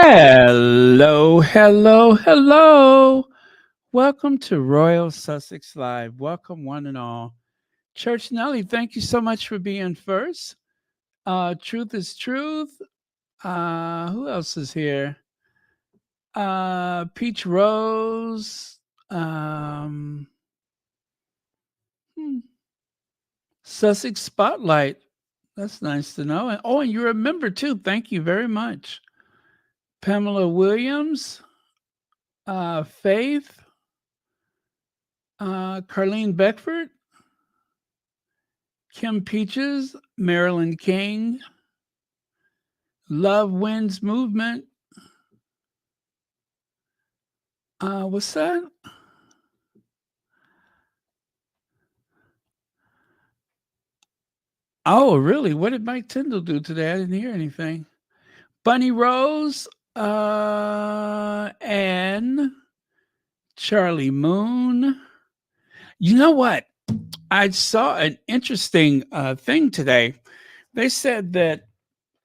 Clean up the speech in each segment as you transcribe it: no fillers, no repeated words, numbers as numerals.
Hello, hello, hello. Welcome to Royal Sussex Live. Welcome, one and all. Church Nelly, thank you so much for being first. Truth is Truth. Who else is here? Peach Rose. Um, hmm, Sussex Spotlight. That's nice to know. And you're a member too. Thank you very much. Pamela Williams. Faith. Carlene Beckford, Kim Peaches, Marilyn King, Love Wins Movement. What's that? Oh, really? What did Mike Tyndall do today? I didn't hear anything. Bunny Rose, and Charlie Moon. You know what? I saw an interesting thing today. They said that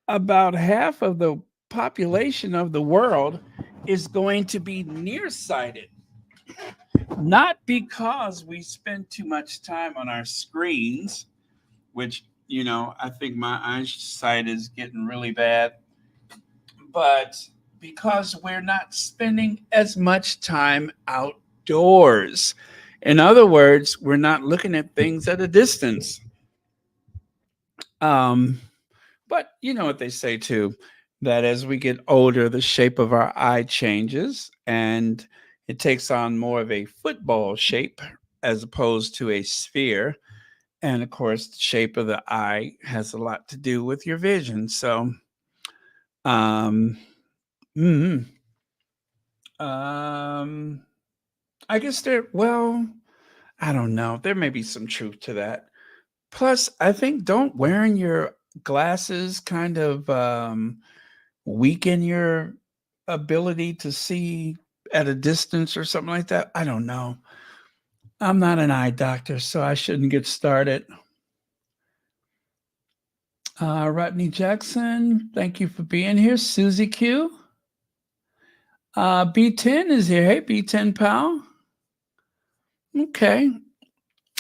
about half of the population of the world is going to be nearsighted. Not because we spend too much time on our screens, which, I think my eyesight is getting really bad, but because we're not spending as much time outdoors. In other words, we're not looking at things at a distance. Um, but you know what they say too, that as we get older, the shape of our eye changes and it takes on more of a football shape as opposed to a sphere. And of course, the shape of the eye has a lot to do with your vision. So, um, mm, um, I guess I don't know. There may be some truth to that. Plus, I think don't wearing your glasses kind of weaken your ability to see at a distance or something like that. I don't know. I'm not an eye doctor, so I shouldn't get started. Rodney Jackson, thank you for being here. Susie Q. B10 is here. Hey, B10 pal. Okay.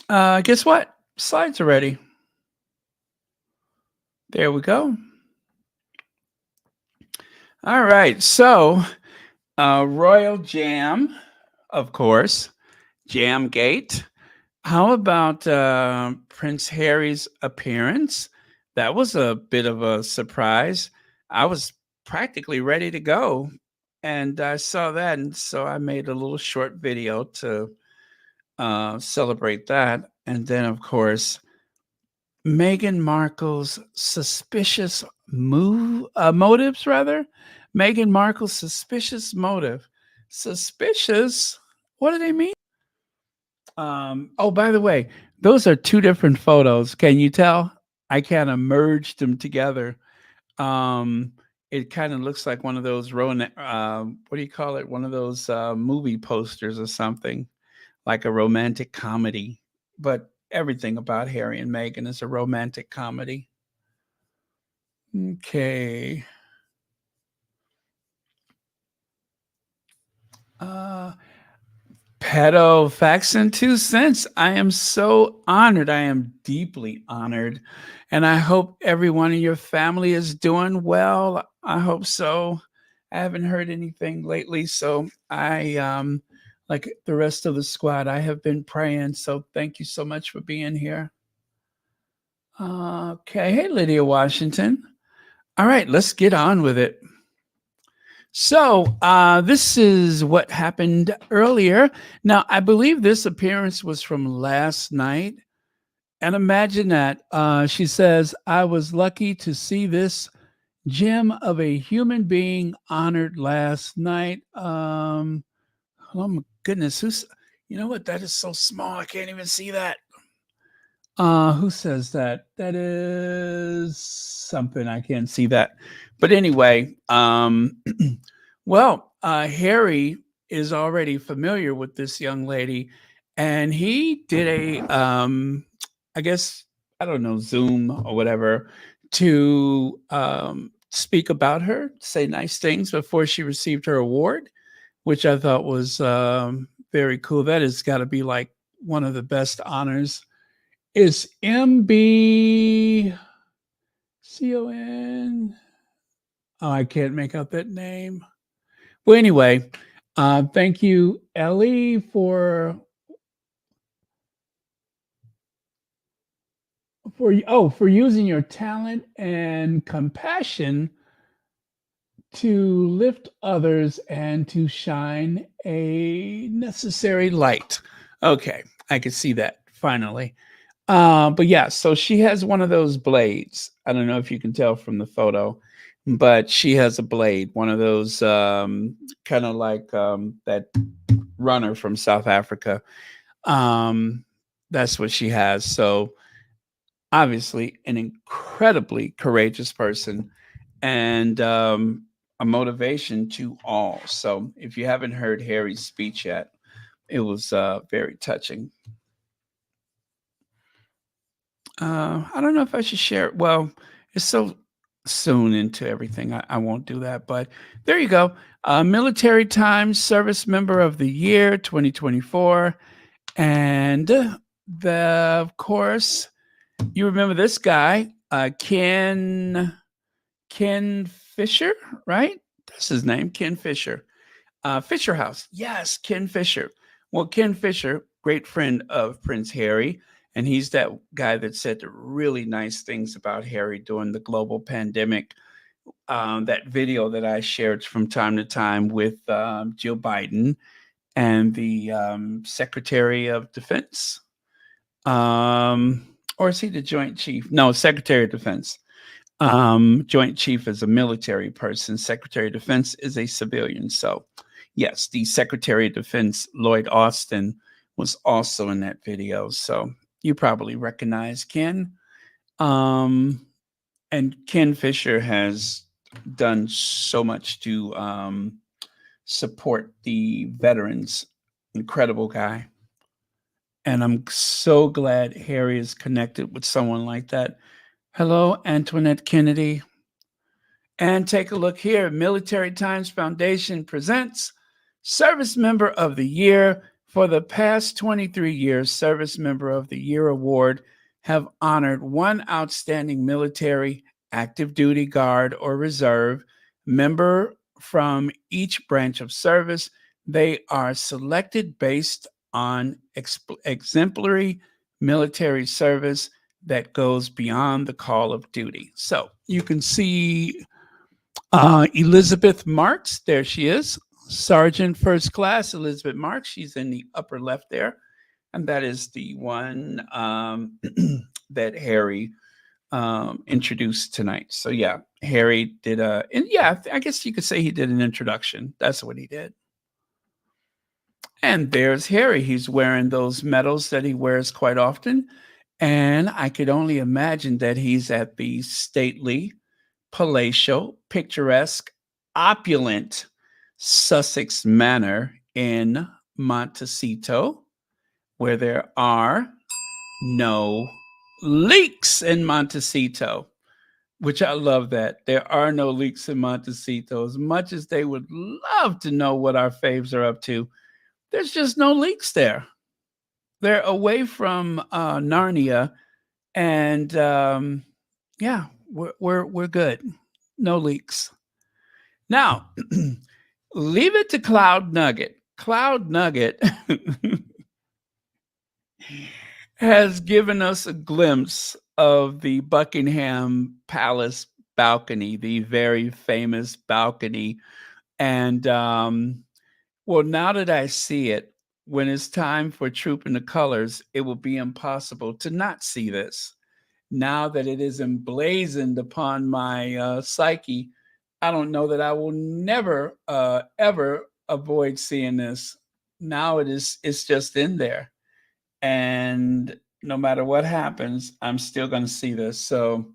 Guess what? Slides are ready. There we go. All right. So, Royal Jam, of course, Jam Gate. How about Prince Harry's appearance? That was a bit of a surprise. I was practically ready to go, and I saw that, and so I made a little short video to celebrate that. And then, of course, Meghan Markle's suspicious motives, rather. Meghan Markle's suspicious motive. Suspicious? What do they mean? Oh, by the way, those are two different photos. Can you tell? I kind of merged them together. Um, it kind of looks like one of those what do you call it? One of those movie posters or something, like a romantic comedy. But everything about Harry and Meghan is a romantic comedy. Okay. Uh, Pedo facts and 2 cents. I am so honored. I am deeply honored. And I hope everyone in your family is doing well. I hope so. I haven't heard anything lately. So like the rest of the squad, I have been praying. So thank you so much for being here. Okay. Hey, Lydia Washington. All right, let's get on with it. So, this is what happened earlier. Now, I believe this appearance was from last night. And imagine that. She says, I was lucky to see this gem of a human being honored last night. Oh my goodness. You know what? That is so small. I can't even see that. Who says that? That is something. I can't see that. But anyway, well, Harry is already familiar with this young lady, and he did I guess, I don't know, Zoom or whatever, to speak about her, say nice things before she received her award, which I thought was very cool. That has got to be like one of the best honors. Is MBCON? Oh, I can't make out that name. Well, anyway, thank you, Ellie, for using your talent and compassion to lift others and to shine a necessary light. Okay, I could see that finally. But yeah, so she has one of those blades. I don't know if you can tell from the photo, but she has a blade, one of those kind of like that runner from South Africa. Um, that's what she has. So obviously, an incredibly courageous person and a motivation to all. So if you haven't heard Harry's speech yet, it was very touching. I don't know if I should share it. Well, it's so soon into everything. I won't do that. But there you go. Military Times Service Member of the Year 2024. And of course, you remember this guy, Ken Fisher, right? That's his name, Ken Fisher. Fisher House. Yes, Ken Fisher. Well, Ken Fisher, great friend of Prince Harry, and he's that guy that said the really nice things about Harry during the global pandemic. That video that I shared from time to time with Jill Biden and the Secretary of Defense. Or is he the Joint Chief? No, Secretary of Defense. Joint Chief is a military person. Secretary of Defense is a civilian. So, yes, the Secretary of Defense, Lloyd Austin, was also in that video. So you probably recognize Ken. And Ken Fisher has done so much to support the veterans. Incredible guy. And I'm so glad Harry is connected with someone like that. Hello, Antoinette Kennedy. And take a look here. Military Times Foundation presents Service Member of the Year. For the past 23 years, Service Member of the Year award have honored one outstanding military, active duty guard, or reserve member from each branch of service. They are selected based on exemplary military service that goes beyond the call of duty. So you can see Elizabeth Marks. There she is, Sergeant First Class Elizabeth Marks. She's in the upper left there. And that is the one that Harry introduced tonight. So yeah, Harry did and yeah, I guess you could say he did an introduction. That's what he did. And there's Harry. He's wearing those medals that he wears quite often. And I could only imagine that he's at the stately, palatial, picturesque, opulent Sussex Manor in Montecito, where there are no leaks in Montecito, which I love that. There are no leaks in Montecito. As much as they would love to know what our faves are up to, there's just no leaks there. They're away from Narnia, and yeah, we're good. No leaks. Now, leave it to Cloud Nugget. Cloud Nugget has given us a glimpse of the Buckingham Palace balcony, the very famous balcony. And well, now that I see it, when it's time for Trooping the Colors, it will be impossible to not see this. Now that it is emblazoned upon my psyche, I don't know that I will never, ever avoid seeing this. Now it's just in there. And no matter what happens, I'm still going to see this. So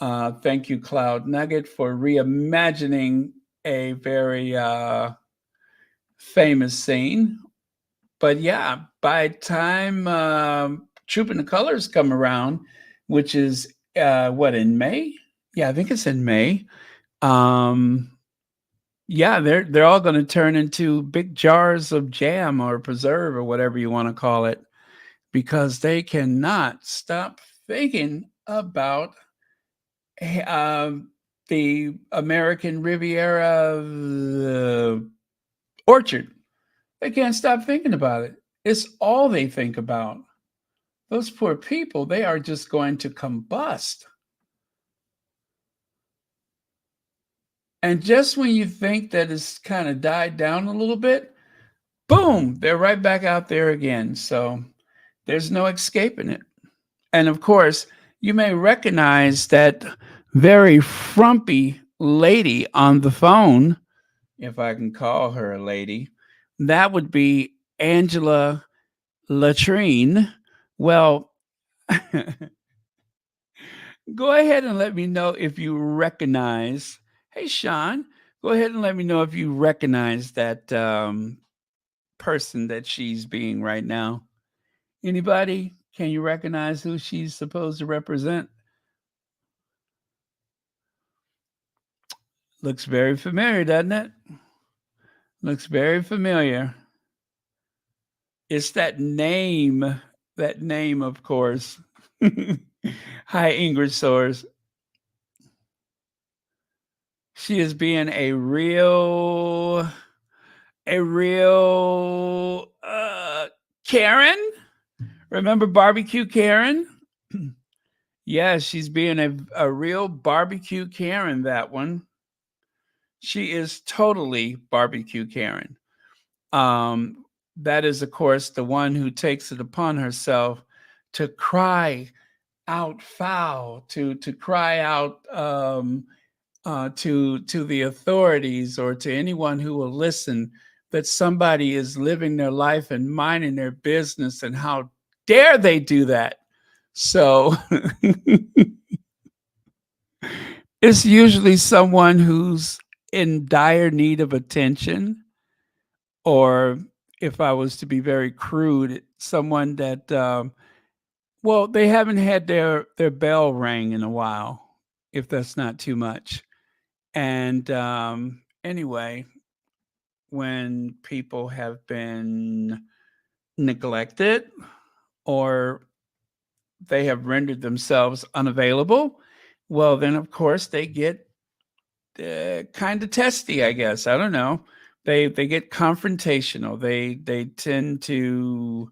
thank you, Cloud Nugget, for reimagining a very famous scene. But yeah, by time Trooping the Colors come around, which is what, in May? Yeah, I think it's in May. Um, yeah, they're all going to turn into big jars of jam or preserve or whatever you want to call it because they cannot stop thinking about eh, um, the American Riviera orchard. They can't stop thinking about it. It's all they think about. Those poor people, they are just going to combust. And just when you think that it's kind of died down a little bit, boom, they're right back out there again. So there's no escaping it. And of course, you may recognize that very frumpy lady on the phone, if I can call her a lady. That would be Angela Latrine. Well, go ahead and let me know if you recognize. Hey, Sean, go ahead and let me know if you recognize that person that she's being right now. Anybody? Can you recognize who she's supposed to represent? Looks very familiar, doesn't it? Looks very familiar. It's that name, of course. Hi, Ingrid Soares. She is being a real Karen. Remember barbecue Karen? Yeah, she's being a real barbecue Karen, that one. She is totally barbecue Karen. Um, that is, of course, the one who takes it upon herself to cry out foul, to cry out to the authorities or to anyone who will listen that somebody is living their life and minding their business, and how dare they do that? So it's usually someone who's in dire need of attention, or if I was to be very crude, someone that well, they haven't had their bell rang in a while, if that's not too much. And anyway, when people have been neglected or they have rendered themselves unavailable, well, then of course they get kind of testy, I guess. I don't know. They get confrontational. They tend to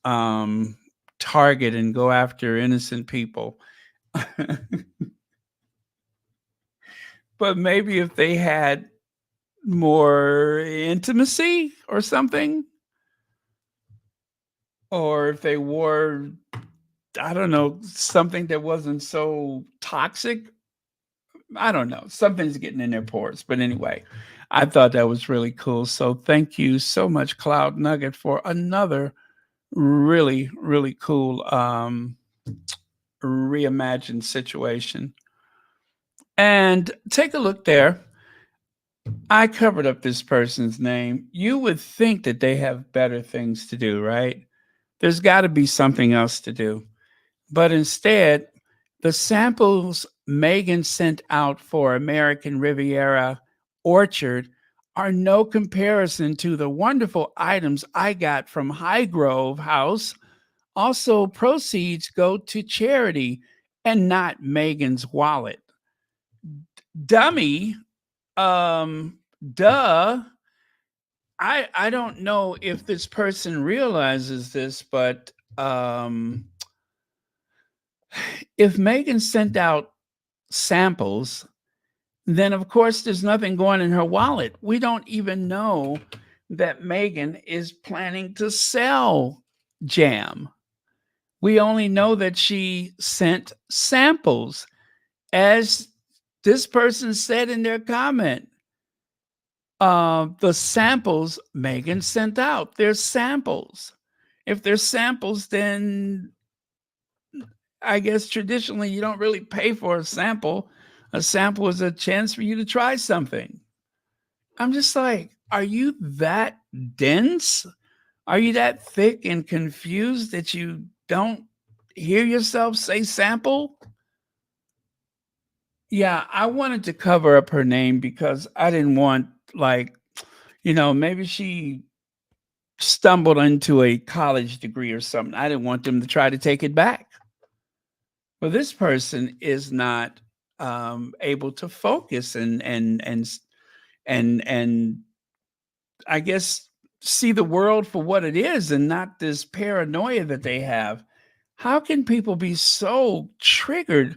um, target and go after innocent people. But maybe if they had more intimacy or something, or if they wore, I don't know, something that wasn't so toxic. I don't know. Something's getting in their pores. But anyway, I thought that was really cool. So thank you so much, Cloud Nugget, for another really, really cool reimagined situation. And take a look there. I covered up this person's name. You would think that they have better things to do, right? There's got to be something else to do. But instead, the samples Megan sent out for American Riviera Orchard are no comparison to the wonderful items I got from Highgrove House. Also, proceeds go to charity and not Megan's wallet. Dummy, duh. I don't know if this person realizes this, but if Megan sent out samples, then of course there's nothing going in her wallet. We don't even know that Megan is planning to sell jam. We only know that she sent samples. As this person said in their comment, the samples Megan sent out, they're samples. If they're samples, then I guess traditionally you don't really pay for a sample. A sample is a chance for you to try something. I'm just like, are you that dense? Are you that thick and confused that you don't hear yourself say sample? Yeah, I wanted to cover up her name because I didn't want, like, maybe she stumbled into a college degree or something. I didn't want them to try to take it back. Well, this person is not able to focus and I guess see the world for what it is and not this paranoia that they have. How can people be so triggered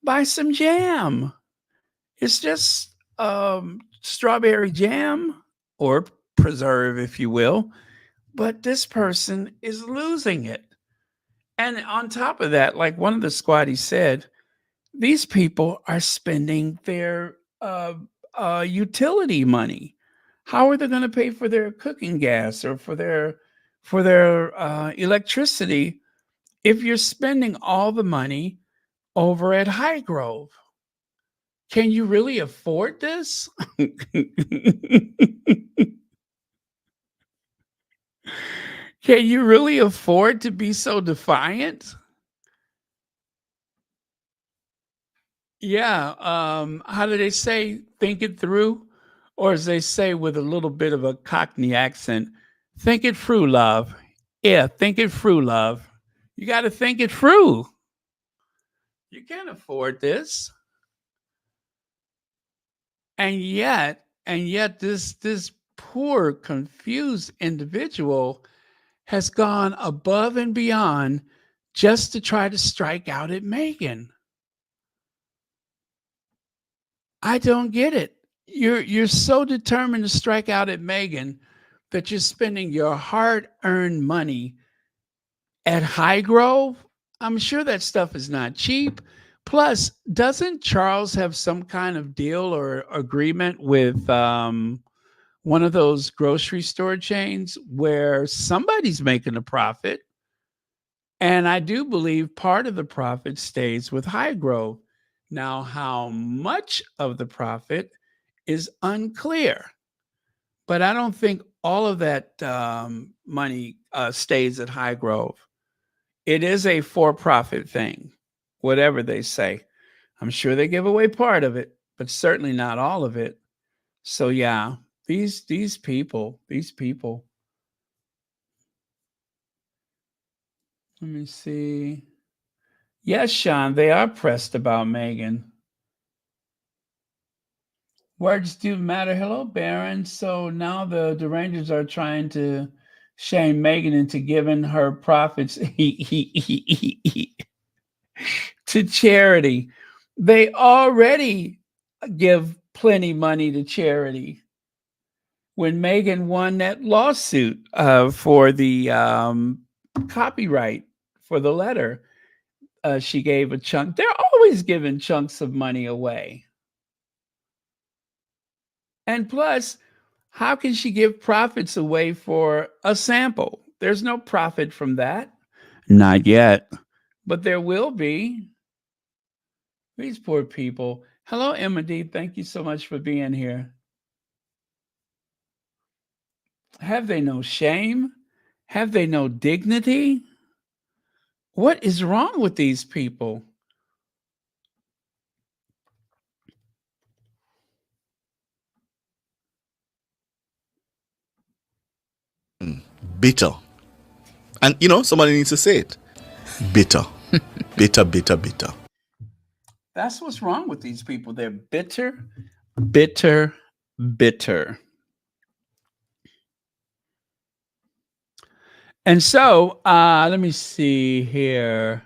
by some jam? It's just strawberry jam or preserve, if you will. But this person is losing it. And on top of that, like one of the squatties said, these people are spending their utility money. How are they going to pay for their cooking gas or for their electricity if you're spending all the money over at Highgrove? Can you really afford this? Can you really afford to be so defiant? Yeah, how do they say, "Think it through," or as they say with a little bit of a Cockney accent, "Think it through, love." Yeah, think it through, love. You gotta think it through. You can't afford this. And yet this poor, confused individual has gone above and beyond just to try to strike out at Meghan. I don't get it. You're so determined to strike out at Meghan that you're spending your hard-earned money at Highgrove. I'm sure that stuff is not cheap. Plus, doesn't Charles have some kind of deal or agreement with one of those grocery store chains where somebody's making a profit? And I do believe part of the profit stays with Highgrove. Now, how much of the profit is unclear, but I don't think all of that money stays at Highgrove. It is a for-profit thing, whatever they say. I'm sure they give away part of it, but certainly not all of it. So yeah, these people. Let me see. Yes, Sean, they are pressed about Meghan. Words do matter. Hello, Baron. So now the Rangers are trying to shame Meghan into giving her profits to charity. They already give plenty money to charity. When Meghan won that lawsuit for the copyright for the letter, she gave a chunk. They're always giving chunks of money away. And plus, how can she give profits away for a sample? There's no profit from that. Not yet. But there will be. These poor people. Hello, Emma D. Thank you so much for being here. Have they no shame? Have they no dignity? What is wrong with these people? Bitter. And somebody needs to say it. Bitter. Bitter, bitter, bitter. That's what's wrong with these people. They're bitter, bitter, bitter. And so, let me see here.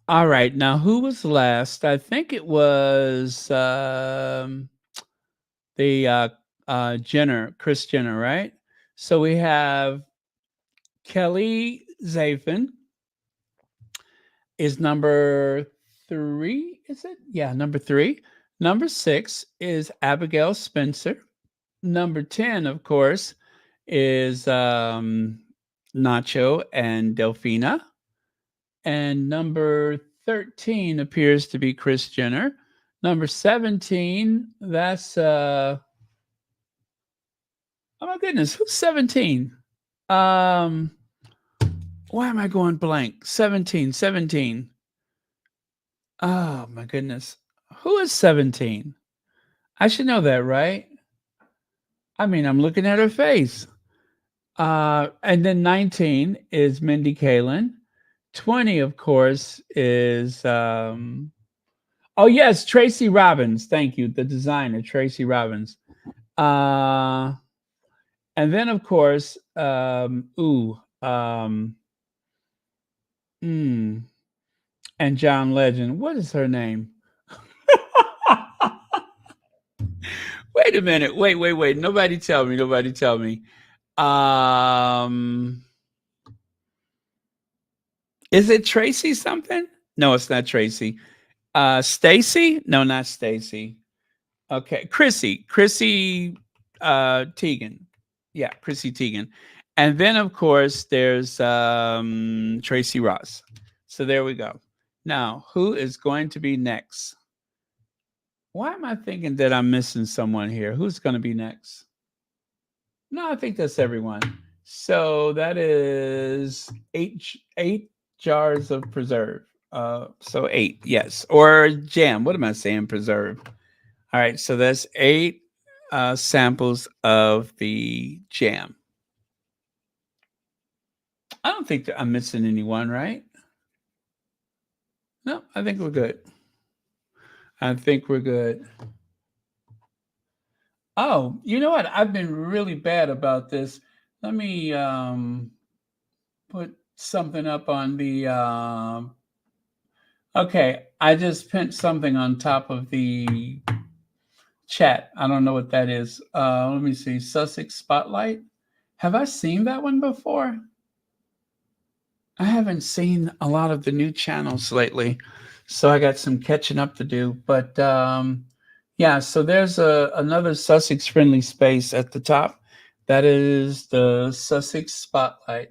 All right, now who was last? I think it was the Jenner, Chris Jenner, right? So we have Kelly Zafin is number 3, is it? Yeah, number 3. Number 6 is Abigail Spencer. Number 10, of course, is Nacho and Delfina. And number 13 appears to be Chris Jenner. Number 17, that's oh my goodness, who's 17? Why am I going blank? 17. Oh my goodness. Who is 17? I should know that, right? I mean, I'm looking at her face. And then 19 is Mindy Kaling. 20, of course, is oh yes, Tracy Robbins. Thank you, the designer, Tracy Robbins. Uh, and then of course, mm, and John Legend. What is her name? Wait a minute. Wait. Nobody tell me. Nobody tell me. Um, is it Tracy something? No, it's not Tracy. Stacy? No, not Stacy. Okay, Chrissy Teigen. Yeah, Chrissy Teigen. And then of course there's Tracy Ross. So there we go. Now, who is going to be next? Why am I thinking that I'm missing someone here? Who's going to be next? No, I think that's everyone. So that is eight jars of preserve. So eight, yes, or jam. What am I saying? Preserve. All right, so that's eight samples of the jam. I don't think that I'm missing anyone, right? No, I think we're good. I think we're good. Oh, you know what? I've been really bad about this. Let me put something up on the. Okay, I just pinned something on top of the chat. I don't know what that is. Let me see. Sussex Spotlight. Have I seen that one before? I haven't seen a lot of the new channels lately, so I got some catching up to do. But yeah, so there's another Sussex friendly space at the top. That is the Sussex Spotlight.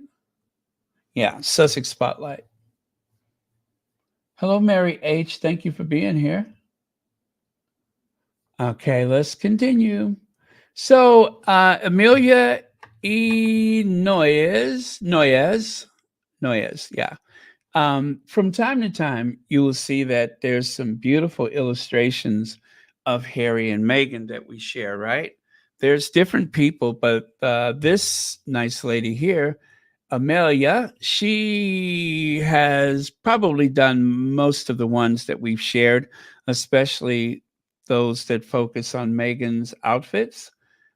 Yeah, Sussex Spotlight. Hello, Mary H. Thank you for being here. Okay, let's continue. So, Amelia E. Noyes, yeah. From time to time, you will see that there's some beautiful illustrations of Harry and Meghan that we share, right? There's different people, but this nice lady here, Amelia, she has probably done most of the ones that we've shared, especially those that focus on Meghan's outfits.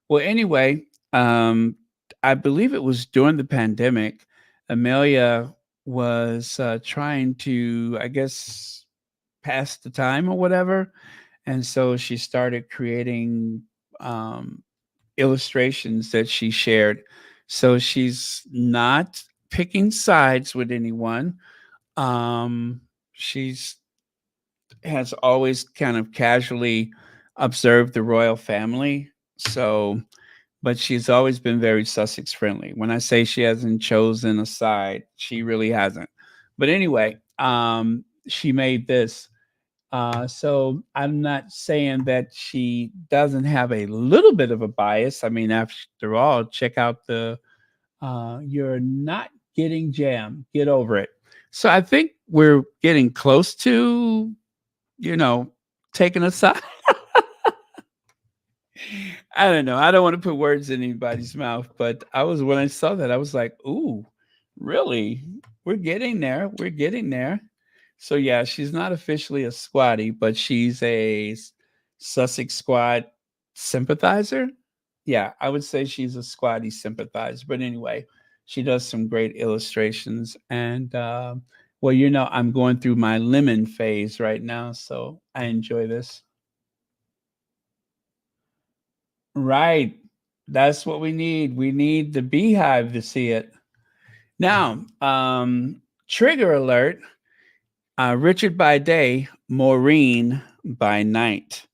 Well, anyway, I believe it was during the pandemic, Amelia was trying to, I guess, pass the time or whatever. And so she started creating um, illustrations that she shared. So she's not picking sides with anyone. She's has always kind of casually observed the royal family. So, but she's always been very Sussex friendly. When I say she hasn't chosen a side, she really hasn't. But anyway, she made this. So I'm not saying that she doesn't have a little bit of a bias. I mean, after all, check out the you're not getting jam. Get over it. So I think we're getting close to, you know, taking a side. I don't know. I don't want to put words in anybody's mouth, but I was when I saw that, I was like, "Ooh, really? We're getting there. We're getting there." So yeah, she's not officially a squatty, but she's a Sussex squad sympathizer. Yeah, I would say she's a squatty sympathizer. But anyway, she does some great illustrations, and well, I'm going through my lemon phase right now, so I enjoy this. Right. That's what we need. We need the beehive to see it. Now, trigger alert, Richard by day, Maureen by night.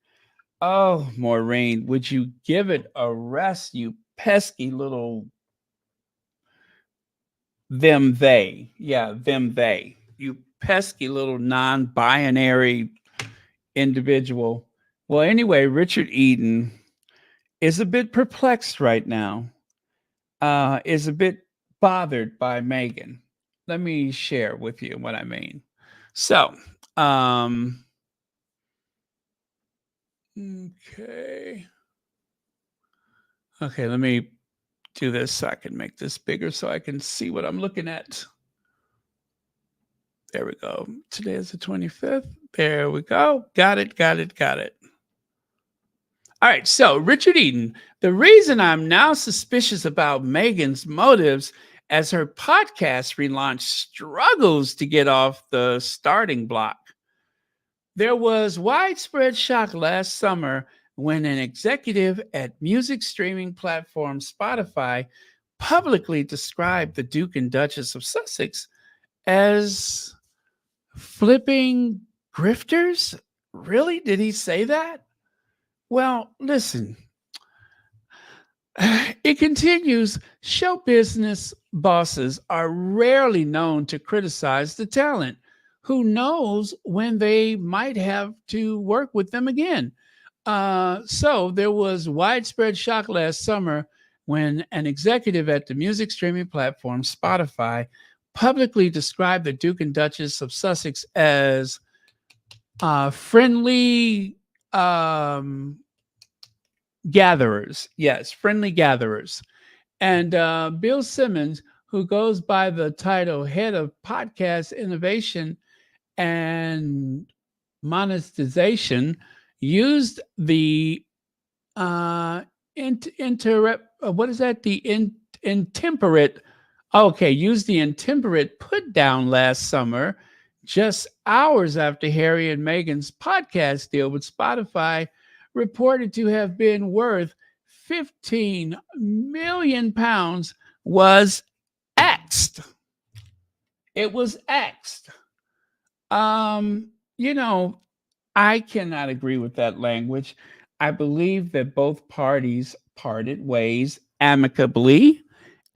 Oh, Maureen, would you give it a rest, you pesky little they. Yeah, they. You pesky little non binary individual. Well, anyway, Richard Eden is a bit perplexed right now, is a bit bothered by Meghan. Let me share with you what I mean. So, um, Okay. Okay, let me do this so I can make this bigger so I can see what I'm looking at. There we go. Today is the 25th. There we go. Got it. All right, so Richard Eden, the reason I'm now suspicious about Meghan's motives as her podcast relaunch struggles to get off the starting block. There was widespread shock last summer when an executive at music streaming platform Spotify publicly described the Duke and Duchess of Sussex as flipping grifters. Really? Did he say that? Well, listen, it continues. Show business bosses are rarely known to criticize the talent. Who knows when they might have to work with them again? So there was widespread shock last summer when an executive at the music streaming platform Spotify publicly described the Duke and Duchess of Sussex as friendly gatherers. Yes, friendly gatherers. And Bill Simmons, who goes by the title head of podcast innovation and monetization, used the what is that? The intemperate. Okay, used the intemperate put down last summer, just hours after Harry and Meghan's podcast deal with Spotify reported to have been worth 15 million pounds was axed. It was axed. You know, I cannot agree with that language. I believe that both parties parted ways amicably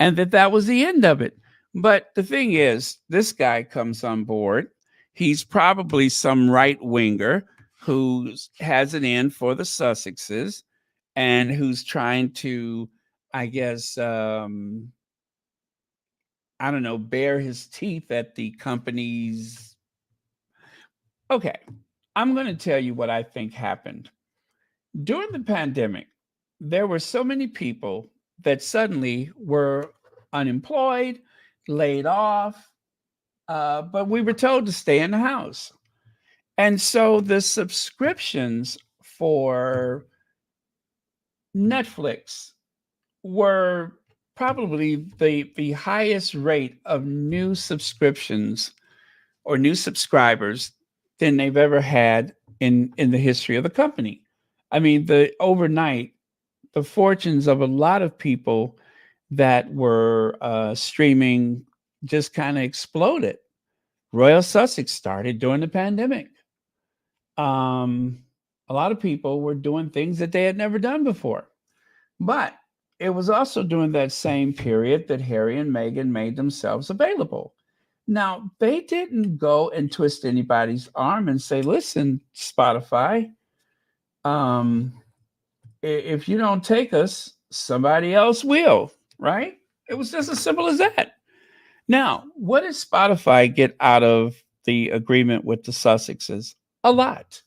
and that was the end of it. But the thing is, this guy comes on board. He's probably some right winger who has it in for the Sussexes and who's trying to, I guess, I don't know, bare his teeth at the company's. Okay, I'm going to tell you what I think happened. During the pandemic, there were so many people that suddenly were unemployed, laid off, but we were told to stay in the house. And so the subscriptions for Netflix were probably the highest rate of new subscriptions or new subscribers than they've ever had in the history of the company. I mean, the overnight, the fortunes of a lot of people that were streaming just kind of exploded. Royal Sussex started during the pandemic. A lot of people were doing things that they had never done before. But it was also during that same period that Harry and Meghan made themselves available. Now, they didn't go and twist anybody's arm and say, listen, Spotify, if you don't take us, somebody else will, right? It was just as simple as that. Now, what did Spotify get out of the agreement with the Sussexes? A lot.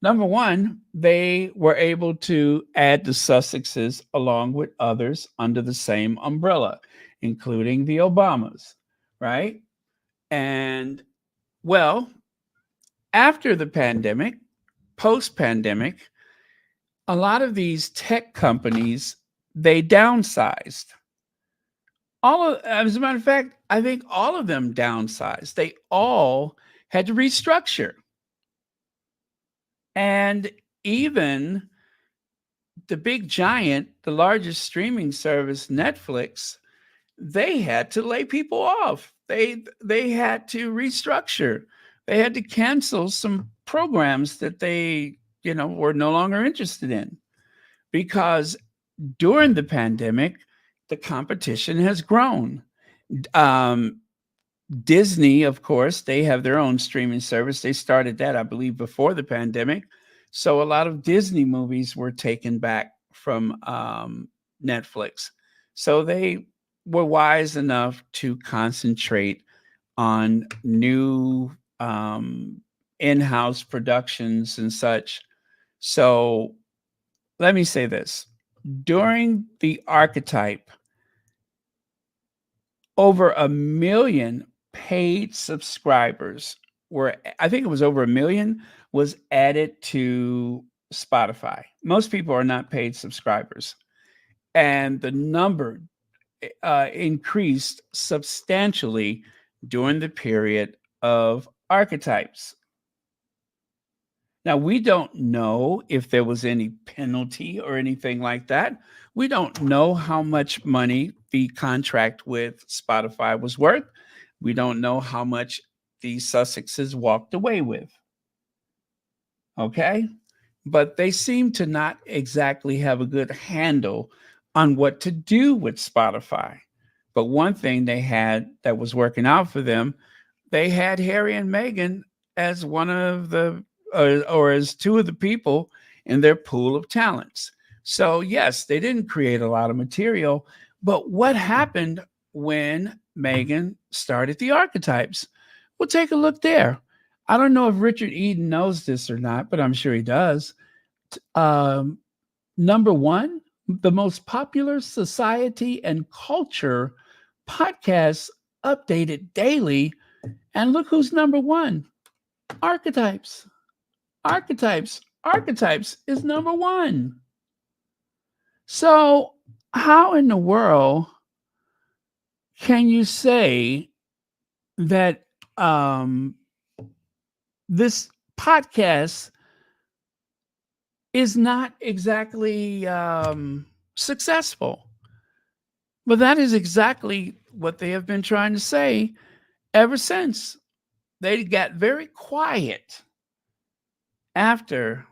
Number one, they were able to add the Sussexes along with others under the same umbrella, including the Obamas, right? And well, after the pandemic, post-pandemic, a lot of these tech companies, they downsized. As a matter of fact, I think all of them downsized. They all had to restructure. And even the big giant, the largest streaming service, Netflix, they had to lay people off. They had to restructure. They had to cancel some programs that they, were no longer interested in because during the pandemic, the competition has grown. Disney, of course, they have their own streaming service. They started that, I believe, before the pandemic. So a lot of Disney movies were taken back from Netflix. So they were wise enough to concentrate on new in-house productions and such. So let me say this. During the Archetype, over 1 million paid subscribers were, I think it was over 1 million, was added to Spotify. Most people are not paid subscribers. And the number increased substantially during the period of Archetypes. Now, we don't know if there was any penalty or anything like that. We don't know how much money the contract with Spotify was worth. We don't know how much the Sussexes walked away with. Okay? But they seem to not exactly have a good handle on what to do with Spotify. But one thing they had that was working out for them, they had Harry and Meghan as one of the or as two of the people in their pool of talents. So yes, they didn't create a lot of material, but what happened when Meghan started the Archetypes? Well, take a look there. I don't know if Richard Eden knows this or not, but I'm sure he does. Um, Number one, the most popular society and culture podcast updated daily. And look who's number one. Archetypes. Archetypes is number one. So, how in the world can you say that this podcast is not exactly successful? But that is exactly what they have been trying to say ever since. They got very quiet after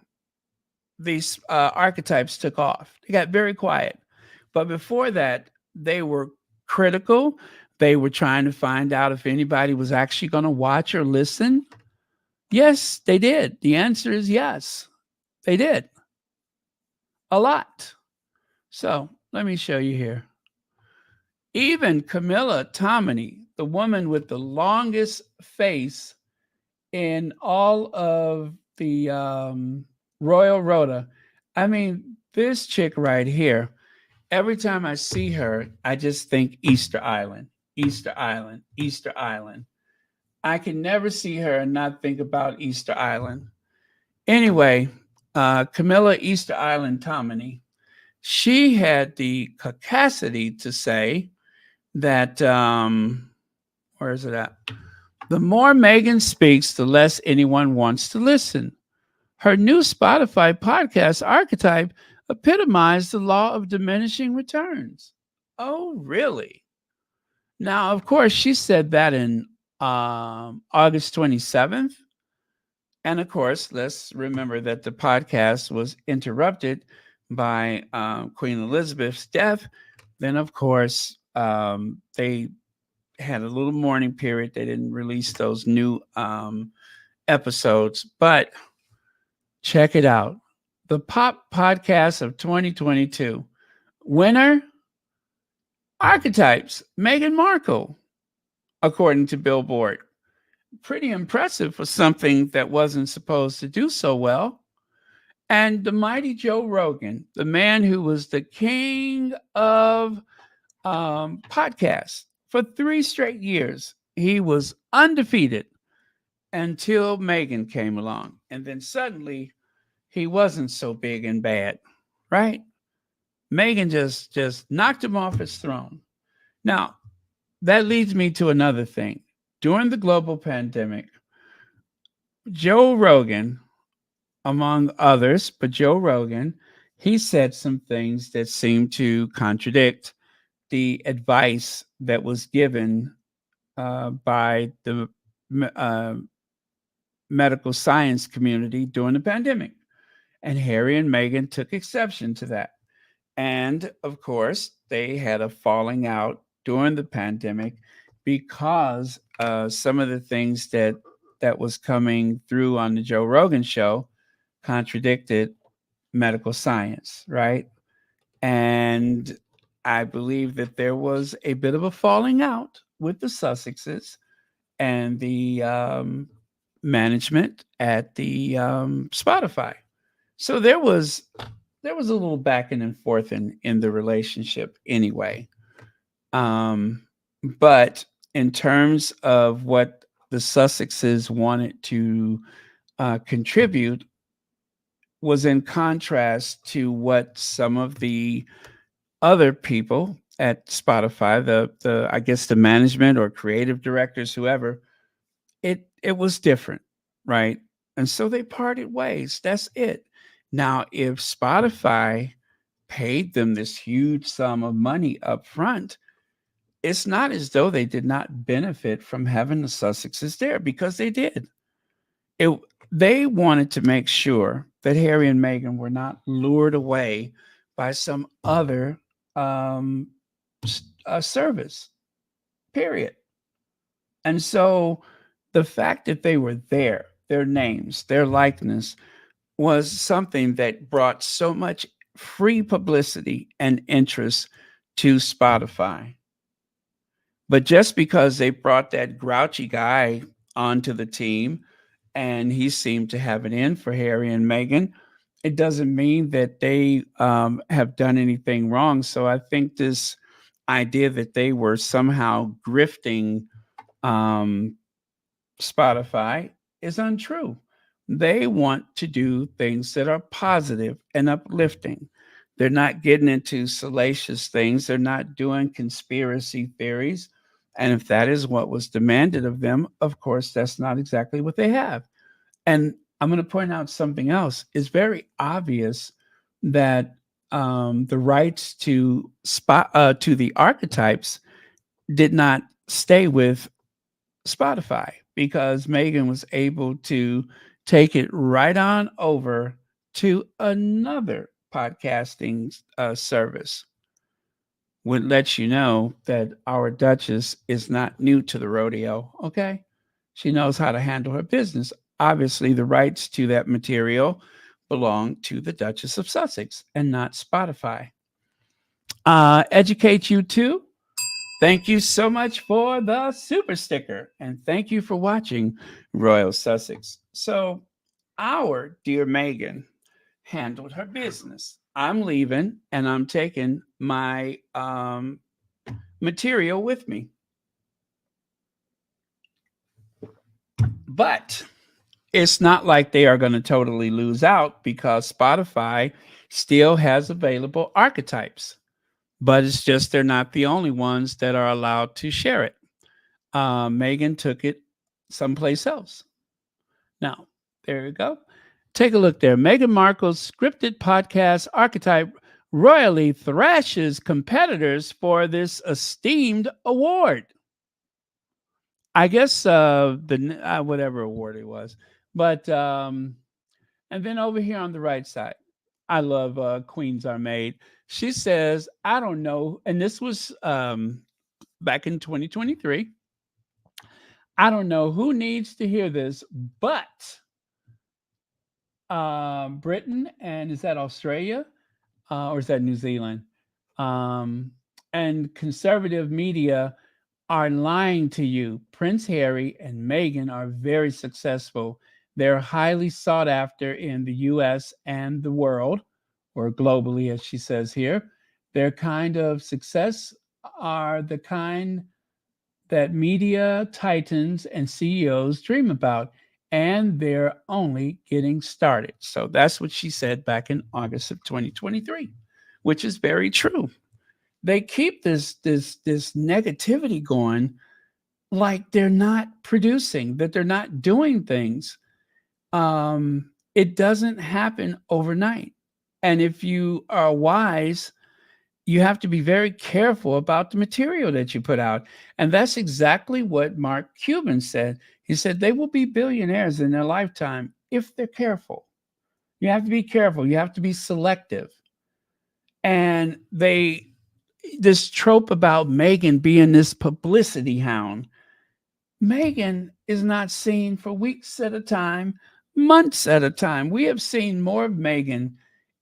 these Archetypes took off. They got very quiet. But before that, they were critical. They were trying to find out if anybody was actually going to watch or listen. Yes, they did. The answer is yes, they did. A lot. So let me show you here. Even Camilla Tominey, the woman with the longest face in all of the Royal Rota. I mean, this chick right here, every time I see her, I just think Easter Island, Easter Island, Easter Island. I can never see her and not think about Easter Island. Anyway, Camilla Easter Island Tominey, she had the capacity to say that, where is it at? The more Meghan speaks, the less anyone wants to listen. Her new Spotify podcast, Archetype, epitomized the law of diminishing returns. Oh, really? Now, of course, she said that in August 27th. And of course, let's remember that the podcast was interrupted by Queen Elizabeth's death. Then, of course, they had a little mourning period. They didn't release those new episodes, but check it out. The Pop Podcast of 2022. Winner, Archetypes, Meghan Markle, according to Billboard. Pretty impressive for something that wasn't supposed to do so well. And the mighty Joe Rogan, the man who was the king of podcasts for 3 straight years, he was undefeated until Meghan came along. And then suddenly he wasn't so big and bad, right? Meghan just knocked him off his throne. Now, that leads me to another thing. During the global pandemic, Joe Rogan, among others, but Joe Rogan, he said some things that seemed to contradict the advice that was given by the medical science community during the pandemic. And Harry and Meghan took exception to that. And of course, they had a falling out during the pandemic because some of the things that was coming through on the Joe Rogan show contradicted medical science, right? And I believe that there was a bit of a falling out with the Sussexes and the management at the Spotify. So there was a little back and forth in the relationship anyway. Um, but in terms of what the Sussexes wanted to contribute was in contrast to what some of the other people at Spotify, the I guess the management or creative directors, whoever, it was different, right? And so they parted ways. That's it. Now, if Spotify paid them this huge sum of money up front, it's not as though they did not benefit from having the Sussexes there because they did. It They wanted to make sure that Harry and Meghan were not lured away by some other um, service. Period. And so the fact that they were there, their names, their likeness, was something that brought so much free publicity and interest to Spotify. But just because they brought that grouchy guy onto the team and he seemed to have it in for Harry and Meghan, it doesn't mean that they have done anything wrong. So I think this idea that they were somehow grifting um, Spotify is untrue. They want to do things that are positive and uplifting. They're not getting into salacious things. They're not doing conspiracy theories. And if that is what was demanded of them, of course, that's not exactly what they have. And I'm going to point out something else. It's very obvious that the rights to the archetypes did not stay with Spotify because Meghan was able to take it right on over to another podcasting service. Would let you know that our Duchess is not new to the rodeo. Okay. She knows how to handle her business. Obviously, the rights to that material belong to the Duchess of Sussex and not Spotify. Educate you too. Thank you so much for the super sticker. And thank you for watching Royal Sussex. So, our dear Meghan handled her business. I'm leaving and I'm taking my material with me. But it's not like they are going to totally lose out because Spotify still has available archetypes, but it's just they're not the only ones that are allowed to share it. Meghan took it someplace else. Now, there you go. Take a look there. Meghan Markle's scripted podcast Archetype royally thrashes competitors for this esteemed award. I guess the whatever award it was, but and then over here on the right side, I love Queens Are Made. She says, "I don't know," and this was back in 2023. I don't know who needs to hear this, but Britain and is that Australia or is that New Zealand? Um, and conservative media are lying to you. Prince Harry and Meghan are very successful. They're highly sought after in the US and the world, or globally, as she says here. Their kind of success are the kind that media titans and CEOs dream about, and they're only getting started. So that's what she said back in August of 2023, which is very true. They keep this negativity going like they're not producing, that they're not doing things. It doesn't happen overnight. And if you are wise, you have to be very careful about the material that you put out. And that's exactly what Mark Cuban said. He said they will be billionaires in their lifetime if they're careful. You have to be careful. You have to be selective. And this trope about Meghan being this publicity hound, Meghan is not seen for weeks at a time, months at a time. We have seen more of Meghan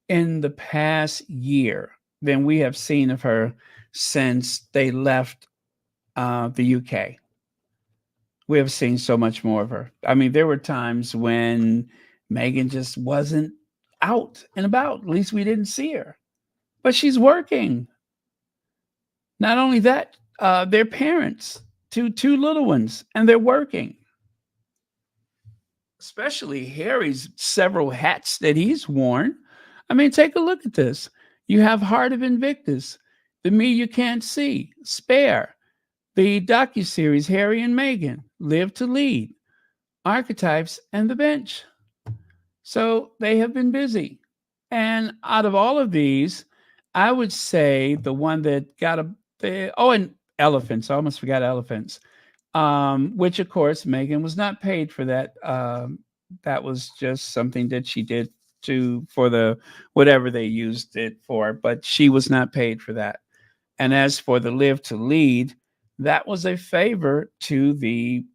in the past year than we have seen of her since they left the UK. We have seen so much more of her. I mean, there were times when Meghan just wasn't out and about. At least we didn't see her. But she's working. Not only that, they're parents to two little ones, and they're working. Especially Harry's several hats that he's worn. I mean, take a look at this. You have Heart of Invictus, The Me You Can't See, Spare, the docuseries Harry and Meghan, Live to Lead, Archetypes, and The Bench. So they have been busy. And out of all of these, I would say the one that got and elephants. I almost forgot elephants. Which of course Meghan was not paid for that. That was just something that she did for the whatever they used it for, but she was not paid for that. And as for the Live to Lead, that was a favor to the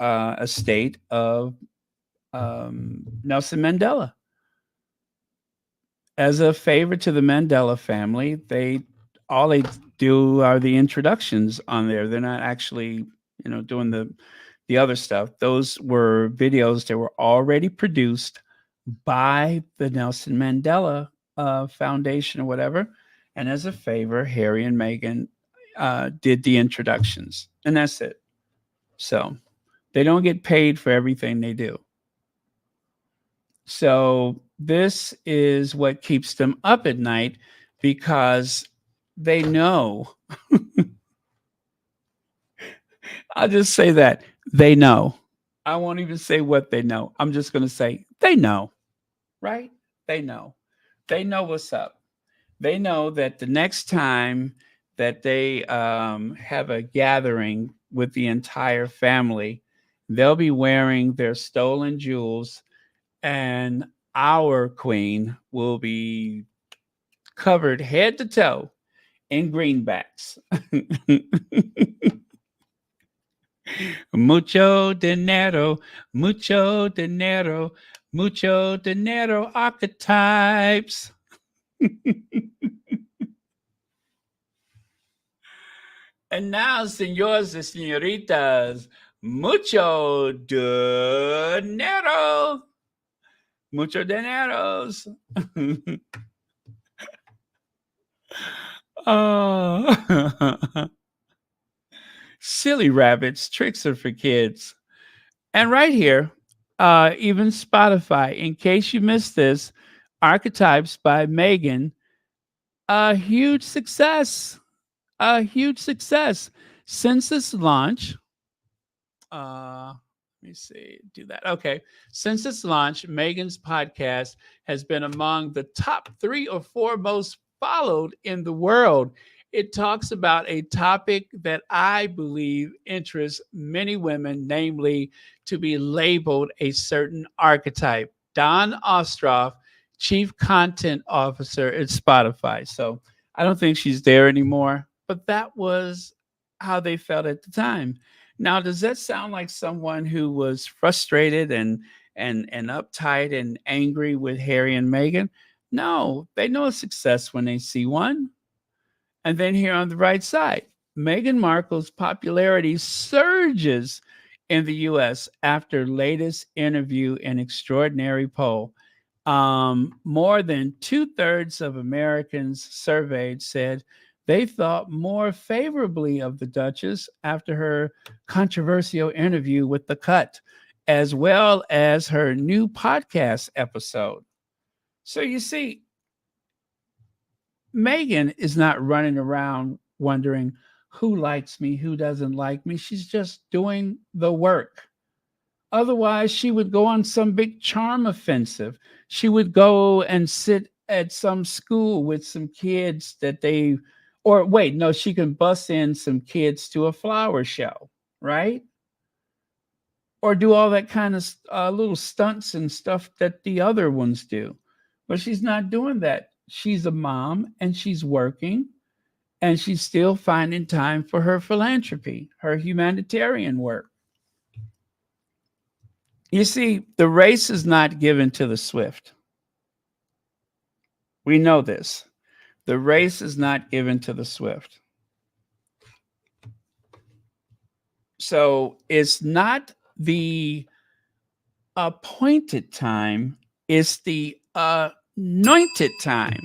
estate of Nelson Mandela. As a favor to the Mandela family, all they do are the introductions on there. They're not actually, doing the other stuff. Those were videos that were already produced by the Nelson Mandela Foundation or whatever. And as a favor, Harry and Meghan did the introductions, and that's it. So they don't get paid for everything they do. So this is what keeps them up at night, because they know. I'll just say that they know. I won't even say what they know. I'm just going to say they know, right? They know. They know what's up. They know that the next time that they have a gathering with the entire family, they'll be wearing their stolen jewels, and our queen will be covered head to toe in greenbacks. Mucho dinero, mucho dinero, mucho dinero, archetypes. And now, senores and senoritas, mucho dinero, mucho dineros. Oh. Silly rabbits, tricks are for kids. And right here, even Spotify, in case you missed this, Archetypes by Meghan, a huge success. A huge success. Since its launch, let me see, do that. Okay. Since its launch, Meghan's podcast has been among the top 3 or 4 most followed in the world. It talks about a topic that I believe interests many women, namely to be labeled a certain archetype. Don Ostroff, Chief Content Officer at Spotify. So I don't think she's there anymore, but that was how they felt at the time. Now, does that sound like someone who was frustrated and uptight and angry with Harry and Meghan? No, they know a success when they see one. And then here on the right side, Meghan Markle's popularity surges in the US after latest interview and extraordinary poll. More than 2/3 of Americans surveyed said they thought more favorably of the Duchess after her controversial interview with The Cut, as well as her new podcast episode. So you see, Meghan is not running around wondering who likes me, who doesn't like me. She's just doing the work. Otherwise, she would go on some big charm offensive. She would go and sit at some school with some kids or wait, no, she can bus in some kids to a flower show, right? Or do all that kind of little stunts and stuff that the other ones do. But she's not doing that. She's a mom and she's working, and she's still finding time for her philanthropy, her humanitarian work. You see, the race is not given to the swift. We know this. The race is not given to the swift. So it's not the appointed time, it's the anointed time.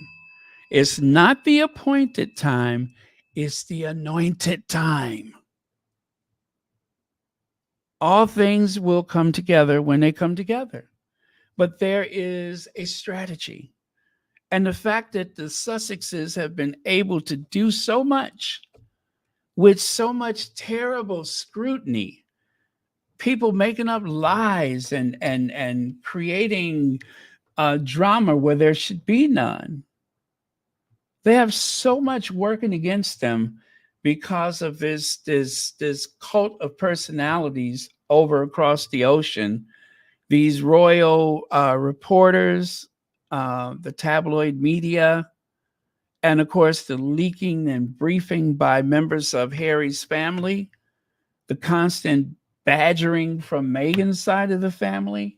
It's not the appointed time, it's the anointed time. All things will come together when they come together. But there is a strategy. And the fact that the Sussexes have been able to do so much with so much terrible scrutiny, people making up lies and creating drama where there should be none. They have so much working against them because of this cult of personalities over across the ocean. These royal reporters, the tabloid media, and of course the leaking and briefing by members of Harry's family, the constant badgering from Meghan's side of the family.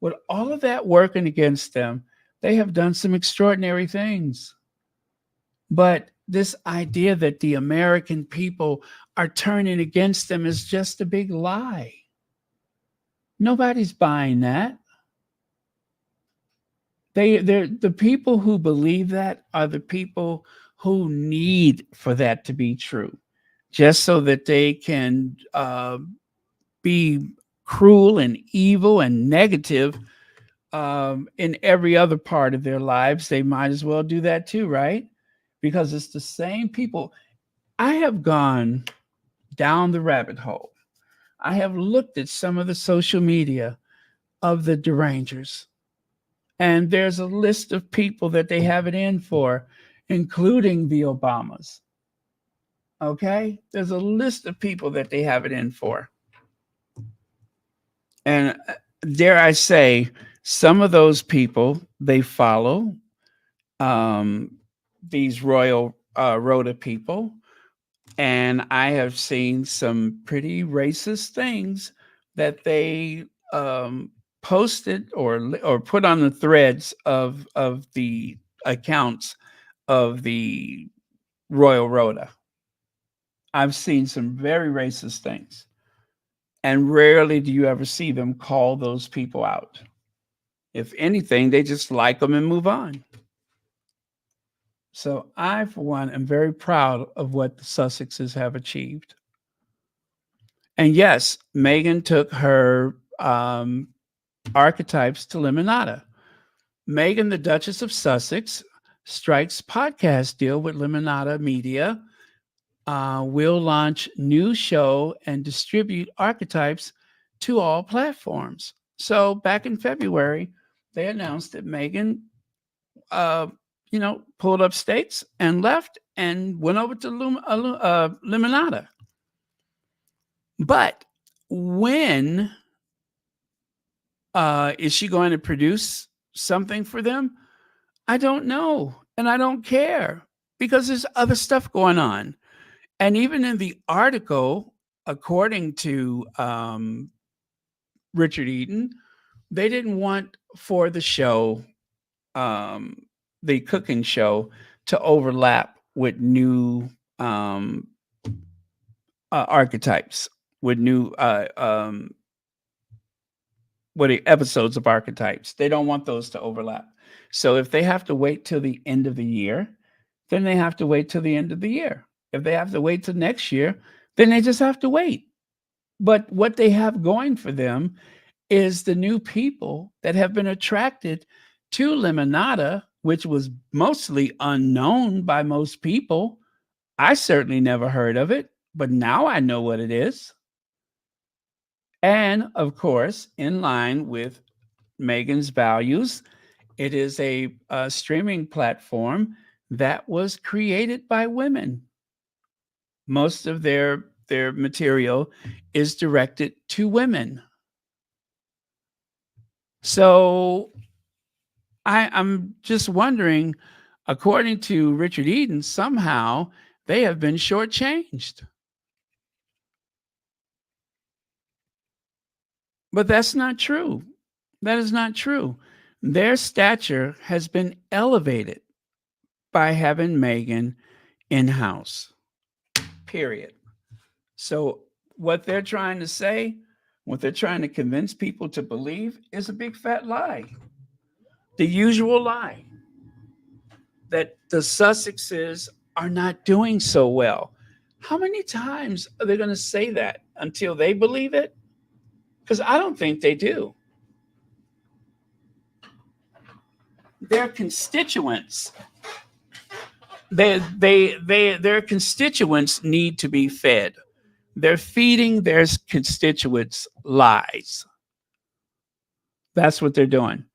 With all of that working against them, they have done some extraordinary things. But this idea that the American people are turning against them is just a big lie. Nobody's buying that. They're the people who believe that are the people who need for that to be true, just so that they can be cruel and evil and negative in every other part of their lives. They might as well do that too, right? Because it's the same people. I have gone down the rabbit hole. I have looked at some of the social media of the derangers, and there's a list of people that they have it in for, including the Obamas. Okay? There's a list of people that they have it in for. And dare I say, some of those people they follow these royal Rhoda people. And I have seen some pretty racist things that they posted or put on the threads of the accounts of the Royal Rhoda. I've seen some very racist things, and rarely do you ever see them call those people out. If anything, they just like them and move on. So I, for one, am very proud of what the Sussexes have achieved. And yes, Meghan took her archetypes to Lemonada. Meghan, the Duchess of Sussex, strikes podcast deal with Lemonada Media. Will launch new show and distribute archetypes to all platforms. So back in February, they announced that Meghan, pulled up stakes and left and went over to Lemonada. But when is she going to produce something for them? I don't know. And I don't care because there's other stuff going on. And even in the article, according to Richard Eden, they didn't want for the show, the cooking show, to overlap with new archetypes, with new what are episodes of Archetypes. They don't want those to overlap. So if they have to wait till the end of the year, then they have to wait till the end of the year. If they have to wait till next year, then they just have to wait. But what they have going for them is the new people that have been attracted to Lemonada, which was mostly unknown by most people. I certainly never heard of it, but now I know what it is. And of course, in line with Meghan's values, it is a streaming platform that was created by women. Most of their material is directed to women. So I'm just wondering, according to Richard Eden, somehow they have been shortchanged. But that's not true. That is not true. Their stature has been elevated by having Meghan in house, period. So, what they're trying to say, what they're trying to convince people to believe, is a big fat lie. The usual lie that the Sussexes are not doing so well. How many times are they going to say that until they believe it? Because I don't think they do. Their constituents, their constituents need to be fed. They're feeding their constituents lies. That's what they're doing.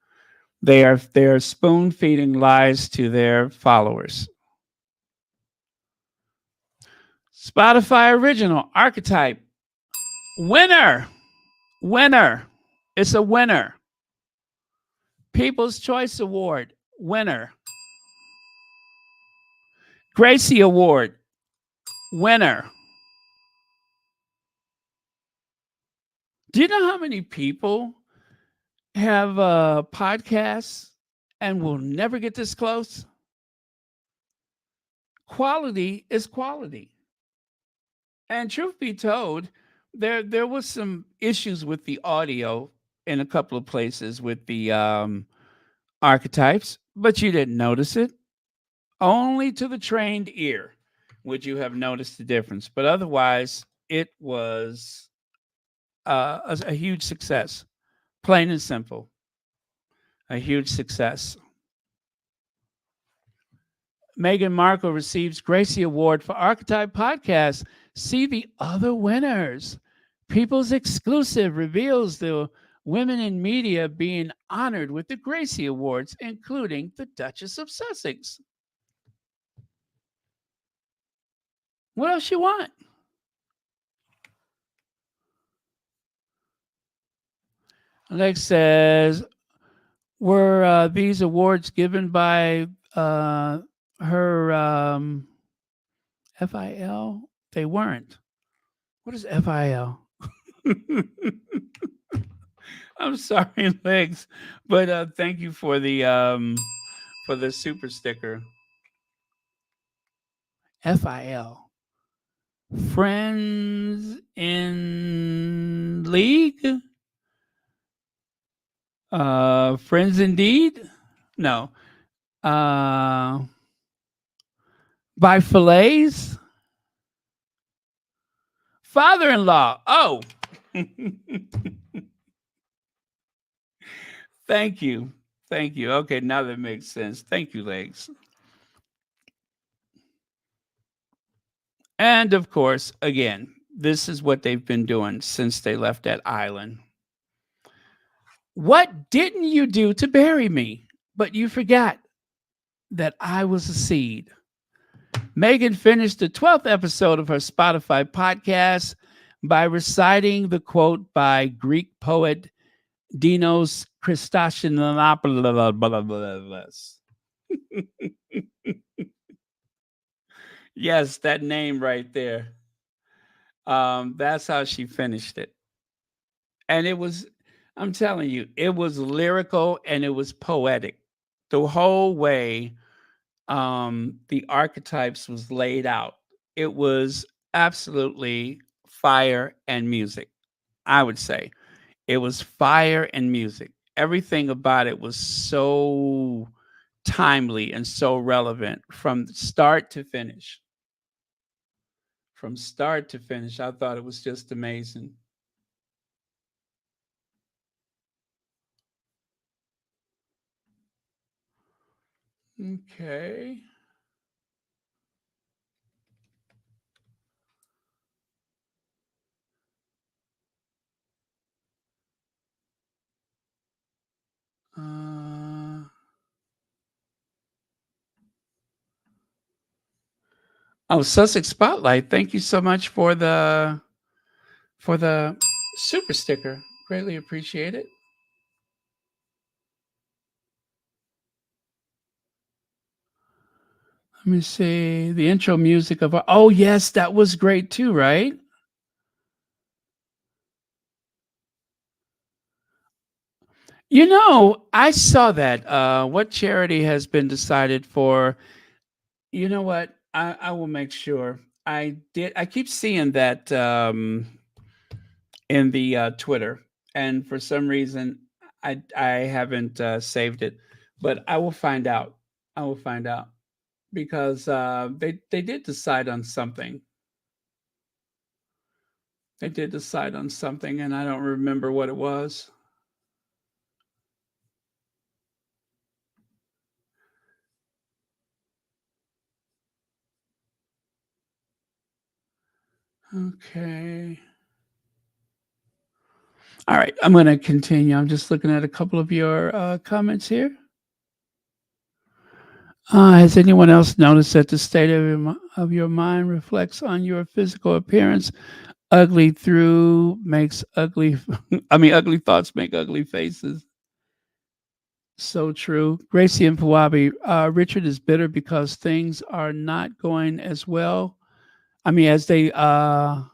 They are spoon feeding lies to their followers. Spotify original Archetype winner, winner. It's a winner. People's Choice Award winner. Gracie Award winner. Do you know how many people have podcasts and will never get this close? Quality is quality. And truth be told, there was some issues with the audio in a couple of places with the archetypes, but you didn't notice it. Only to the trained ear would you have noticed the difference. But otherwise, it was a huge success, plain and simple. A huge success. Meghan Markle receives Gracie Award for Archetype Podcast. See the other winners. People's Exclusive reveals the women in media being honored with the Gracie Awards, including the Duchess of Sussex. What else you want? Alex says, were these awards given by her FIL? They weren't. What is FIL? I'm sorry, Legs, but thank you for the super sticker. FIL. Friends in League? Friends Indeed? No. By Fillets? Father-in-law. Oh. Thank you. Thank you. Okay, now that makes sense. Thank you, Legs. And of course, again, this is what they've been doing since they left that island. What didn't you do to bury me? But you forgot that I was a seed. Meghan finished the 12th episode of her Spotify podcast by reciting the quote by Greek poet Dinos Christogenopoulos. Yes, that name right there. That's how she finished it. And it was, I'm telling you, it was lyrical and it was poetic. The whole way the archetypes was laid out. It was absolutely fire and music, I would say. It was fire and music. Everything about it was so timely and so relevant from start to finish. From start to finish, I thought it was just amazing. Okay. Oh, Sussex Spotlight. Thank you so much for the super sticker. Greatly appreciate it. Let me see the intro music of. Oh yes, that was great too, right? You know, I saw that. What charity has been decided for? You know what? I will make sure. I did. I keep seeing that in the Twitter, and for some reason, I haven't saved it. but I will find out. I will find out because they did decide on something. They did decide on something, and I don't remember what it was. Okay. All right. I'm going to continue. I'm just looking at a couple of your comments here. Has anyone else noticed that the state of your mind reflects on your physical appearance? Ugly through makes ugly. Ugly thoughts make ugly faces. So true. Gracie and Pawabi, Richard is bitter because things are not going as well. As the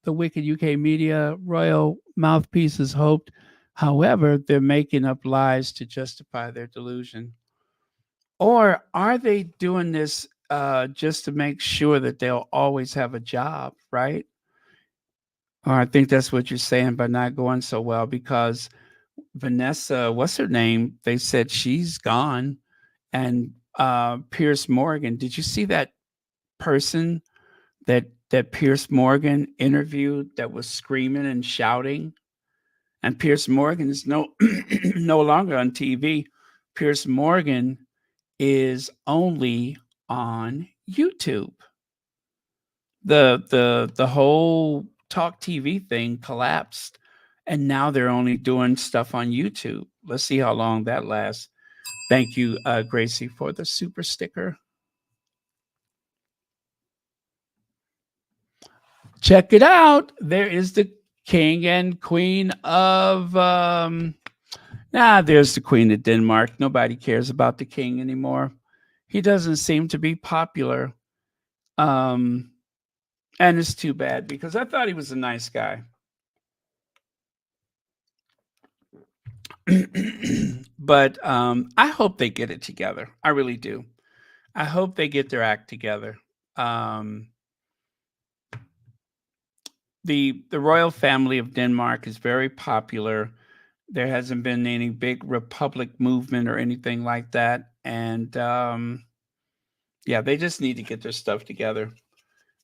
wicked UK media royal mouthpieces hoped. However, they're making up lies to justify their delusion. Or are they doing this just to make sure that they'll always have a job, right? Or I think that's what you're saying by not going so well because Vanessa, what's her name? They said she's gone. And Pierce Morgan, did you see that person that Pierce Morgan interviewed that was screaming and shouting? And Pierce Morgan is no no longer on TV. Pierce Morgan is only on YouTube. The whole talk TV thing collapsed, and now they're only doing stuff on YouTube. Let's see how long that lasts. Thank you, Gracie, for the super sticker. Check it out. There is the king and queen of there's the queen of Denmark. Nobody cares about the king anymore. He doesn't seem to be popular. Um and it's too bad because I thought he was a nice guy. But I hope they get it together. I really do. I hope they get their act together. Um the royal family of Denmark is very popular. There hasn't been any big republic movement or anything like that. And yeah, they just need to get their stuff together.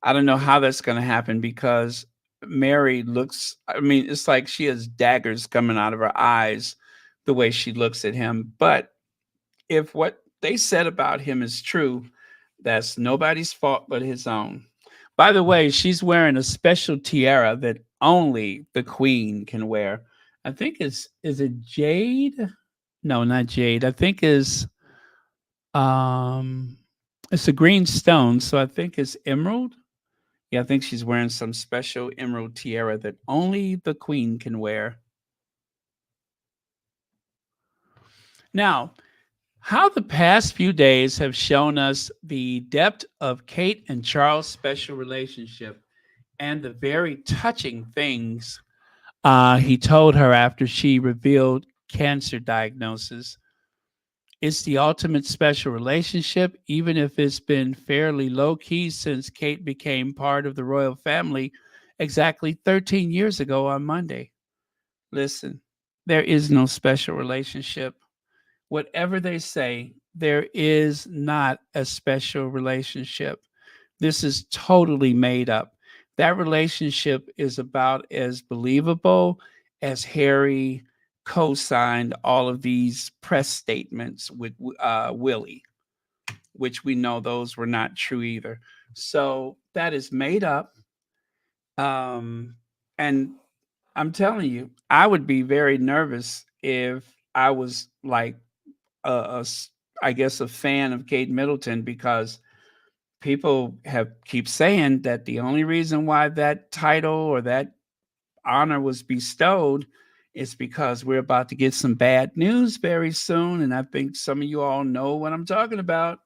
I don't know how that's going to happen because Mary looks, it's like she has daggers coming out of her eyes the way she looks at him. But if what they said about him is true, that's nobody's fault but his own. By the way, she's wearing a special tiara that only the queen can wear. I think is it jade? No, not jade. I think is um it's a green stone, so I think it's emerald. Yeah, I think she's wearing some special emerald tiara that only the queen can wear. Now, how the past few days have shown us the depth of Kate and Charles' special relationship and the very touching things he told her after she revealed cancer diagnosis. It's the ultimate special relationship, even if it's been fairly low key since Kate became part of the royal family exactly 13 years ago on Monday. Listen, there is no special relationship. Whatever they say, there is not a special relationship. This is totally made up. That relationship is about as believable as Harry co signed all of these press statements with Willie, which we know those were not true either. So that is made up. And I'm telling you, I would be very nervous if I was like I guess a fan of Kate Middleton because people have keep saying that the only reason why that title or that honor was bestowed is because we're about to get some bad news very soon, and I think some of you all know what I'm talking about.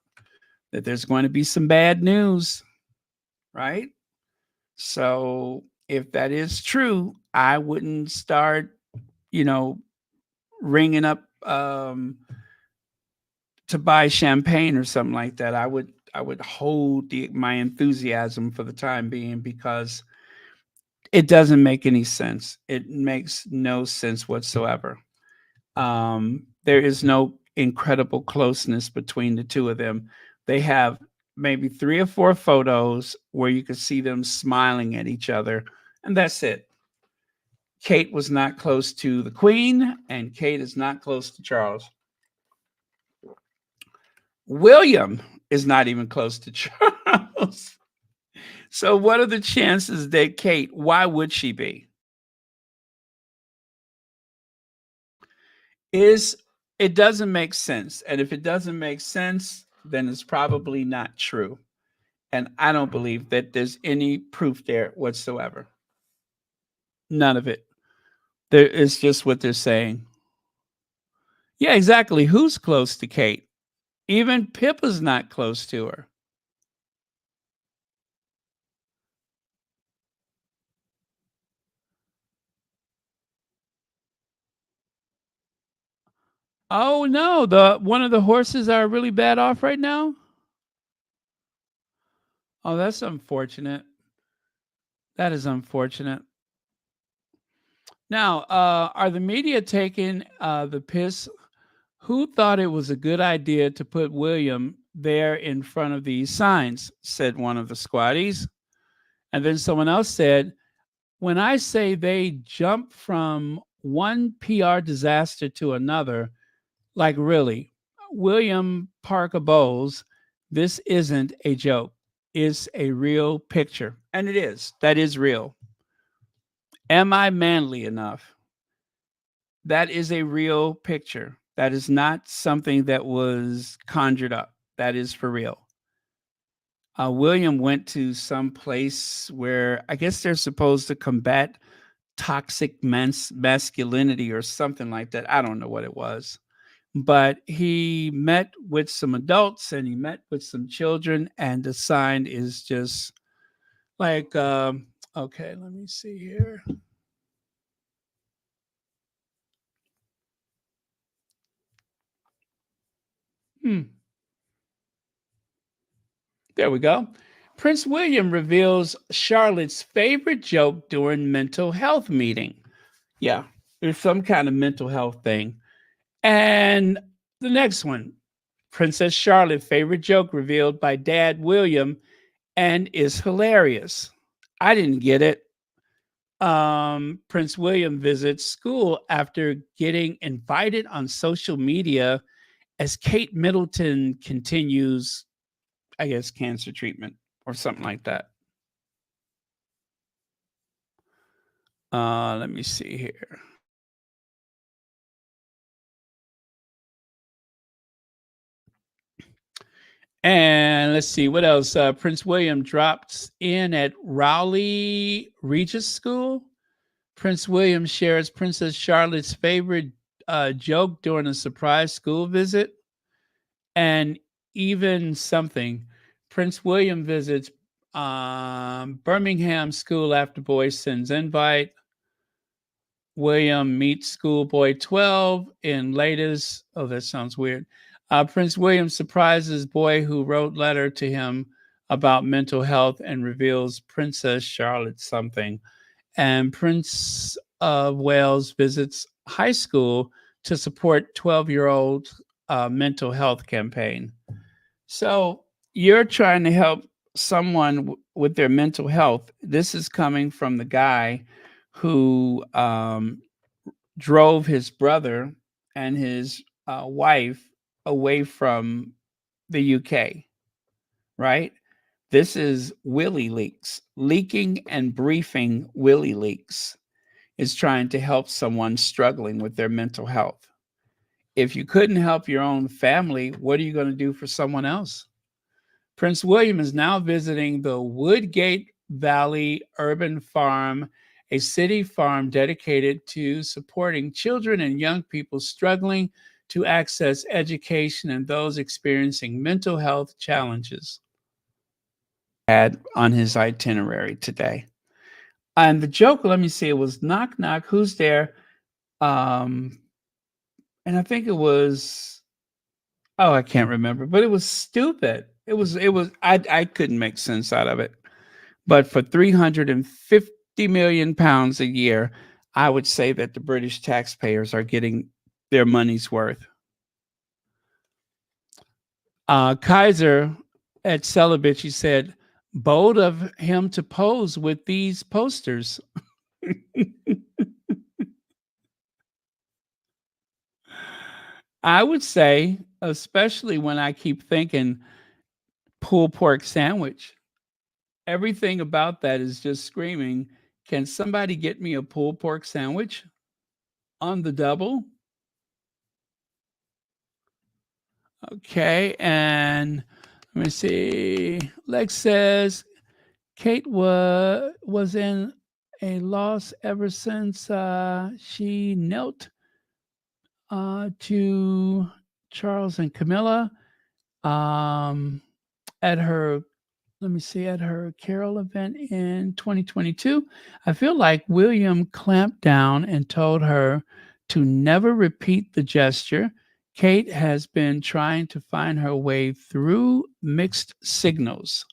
That there's going to be some bad news, right? So if that is true, I wouldn't start, you know, ringing up to buy champagne or something like that. I would hold my enthusiasm for the time being because it doesn't make any sense. It makes no sense whatsoever. There is no incredible closeness between the two of them. They have maybe 3 or 4 photos where you could see them smiling at each other, and that's it. Kate was not close to the Queen, and Kate is not close to Charles. William is not even close to Charles. So, what are the chances that Kate, why would she be? It doesn't make sense. And if it doesn't make sense, then it's probably not true. And I don't believe that there's any proof there whatsoever. None of it. There is just what they're saying. Yeah, exactly. Who's close to Kate? Even Pippa's not close to her. Oh no, the one of the horses are really bad off right now. Oh, that's unfortunate. That is unfortunate. Now, are the media taking the piss? Who thought it was a good idea to put William there in front of these signs? Said one of the squatties. And then someone else said, when I say they jump from one PR disaster to another, like really, William Parker Bowles, this isn't a joke. It's a real picture. And it is. That is real. Am I manly enough? That is a real picture. That is not something that was conjured up. That is for real. William went to some place where I guess they're supposed to combat toxic masculinity or something like that. I don't know what it was. But he met with some adults and he met with some children, and the sign is just like, okay, let me see here. There we go. Prince William reveals Charlotte's favorite joke during mental health meeting. Yeah, there's some kind of mental health thing. And the next one, Princess Charlotte favorite joke revealed by Dad William and is hilarious. I didn't get it. Prince William visits school after getting invited on social media as Kate Middleton continues, I guess, cancer treatment or something like that. Let me see here. And let's see what else. Prince William drops in at Rowley Regis School. Prince William shares Princess Charlotte's favorite joke during a surprise school visit. And even something. Prince William visits Birmingham School after boy sends invite. William meets schoolboy 12 in latest. Oh, that sounds weird. Prince William surprises boy who wrote letter to him about mental health and reveals Princess Charlotte something. And Prince of Wales visits high school to support 12-year-old mental health campaign. So you're trying to help someone with their mental health. This is coming from the guy who drove his brother and his wife away from the UK, right? This is Willie Leaks. Leaking and briefing Willie Leaks is trying to help someone struggling with their mental health. If you couldn't help your own family, what are you going to do for someone else? Prince William is now visiting the Woodgate Valley Urban Farm, a city farm dedicated to supporting children and young people struggling to access education and those experiencing mental health challenges. Had on his itinerary today. And the joke, let me see, it was knock knock, who's there? And I think it was, oh, I can't remember, but it was stupid. I couldn't make sense out of it. But for 350 million pounds a year, I would say that the British taxpayers are getting their money's worth. Kaiser at Celibate, she said, bold of him to pose with these posters. I would say, especially when I keep thinking pulled pork sandwich, everything about that is just screaming, can somebody get me a pulled pork sandwich on the double? Okay, and let me see. Lex says Kate was in a loss ever since she knelt to Charles and Camilla um, at her. Let me see, at her Carol event in 2022. I feel like William clamped down and told her to never repeat the gesture. Kate has been trying to find her way through mixed signals.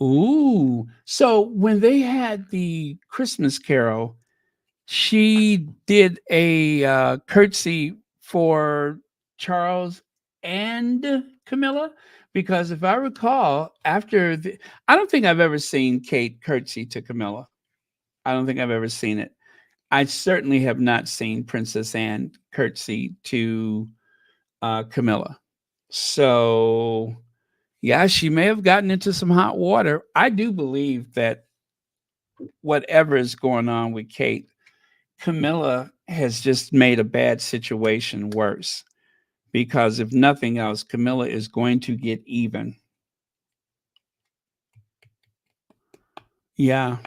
Ooh. So when they had the Christmas Carol, she did a curtsy for Charles and Camilla. Because if I recall, I don't think I've ever seen Kate curtsy to Camilla. I don't think I've ever seen it. I certainly have not seen Princess Anne curtsy to Camilla. So, yeah, she may have gotten into some hot water. I do believe that whatever is going on with Kate, Camilla has just made a bad situation worse. Because if nothing else, Camilla is going to get even. Yeah,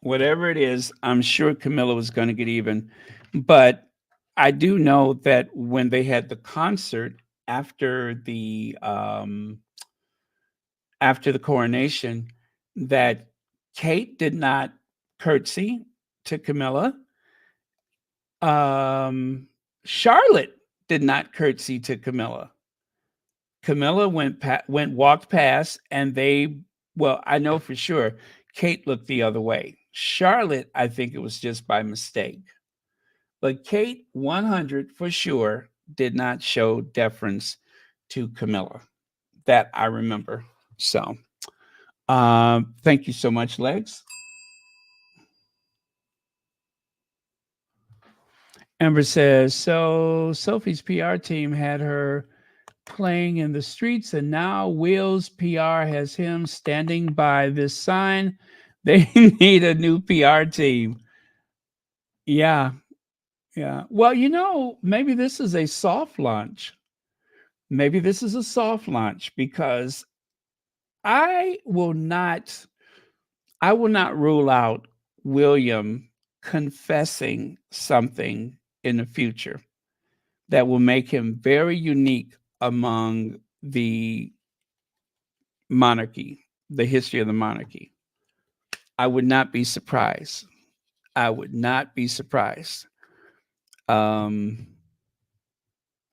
whatever it is, I'm sure Camilla was going to get even. But I do know that when they had the concert after the um, after the coronation, that Kate did not curtsy to Camilla. Charlotte did not curtsy to Camilla. Camilla walked past, and I know for sure Kate looked the other way. Charlotte, I think it was just by mistake. But Kate, 100 for sure, did not show deference to Camilla. That I remember. So, thank you so much, Legs. Amber says, so Sophie's PR team had her playing in the streets, and now Will's PR has him standing by this sign. They need a new PR team. Yeah. Yeah. Well, maybe this is a soft launch. Maybe this is a soft launch because I will not I will not rule out William confessing something in the future that will make him very unique among the monarchy, the history of the monarchy. I would not be surprised. I would not be surprised. Um,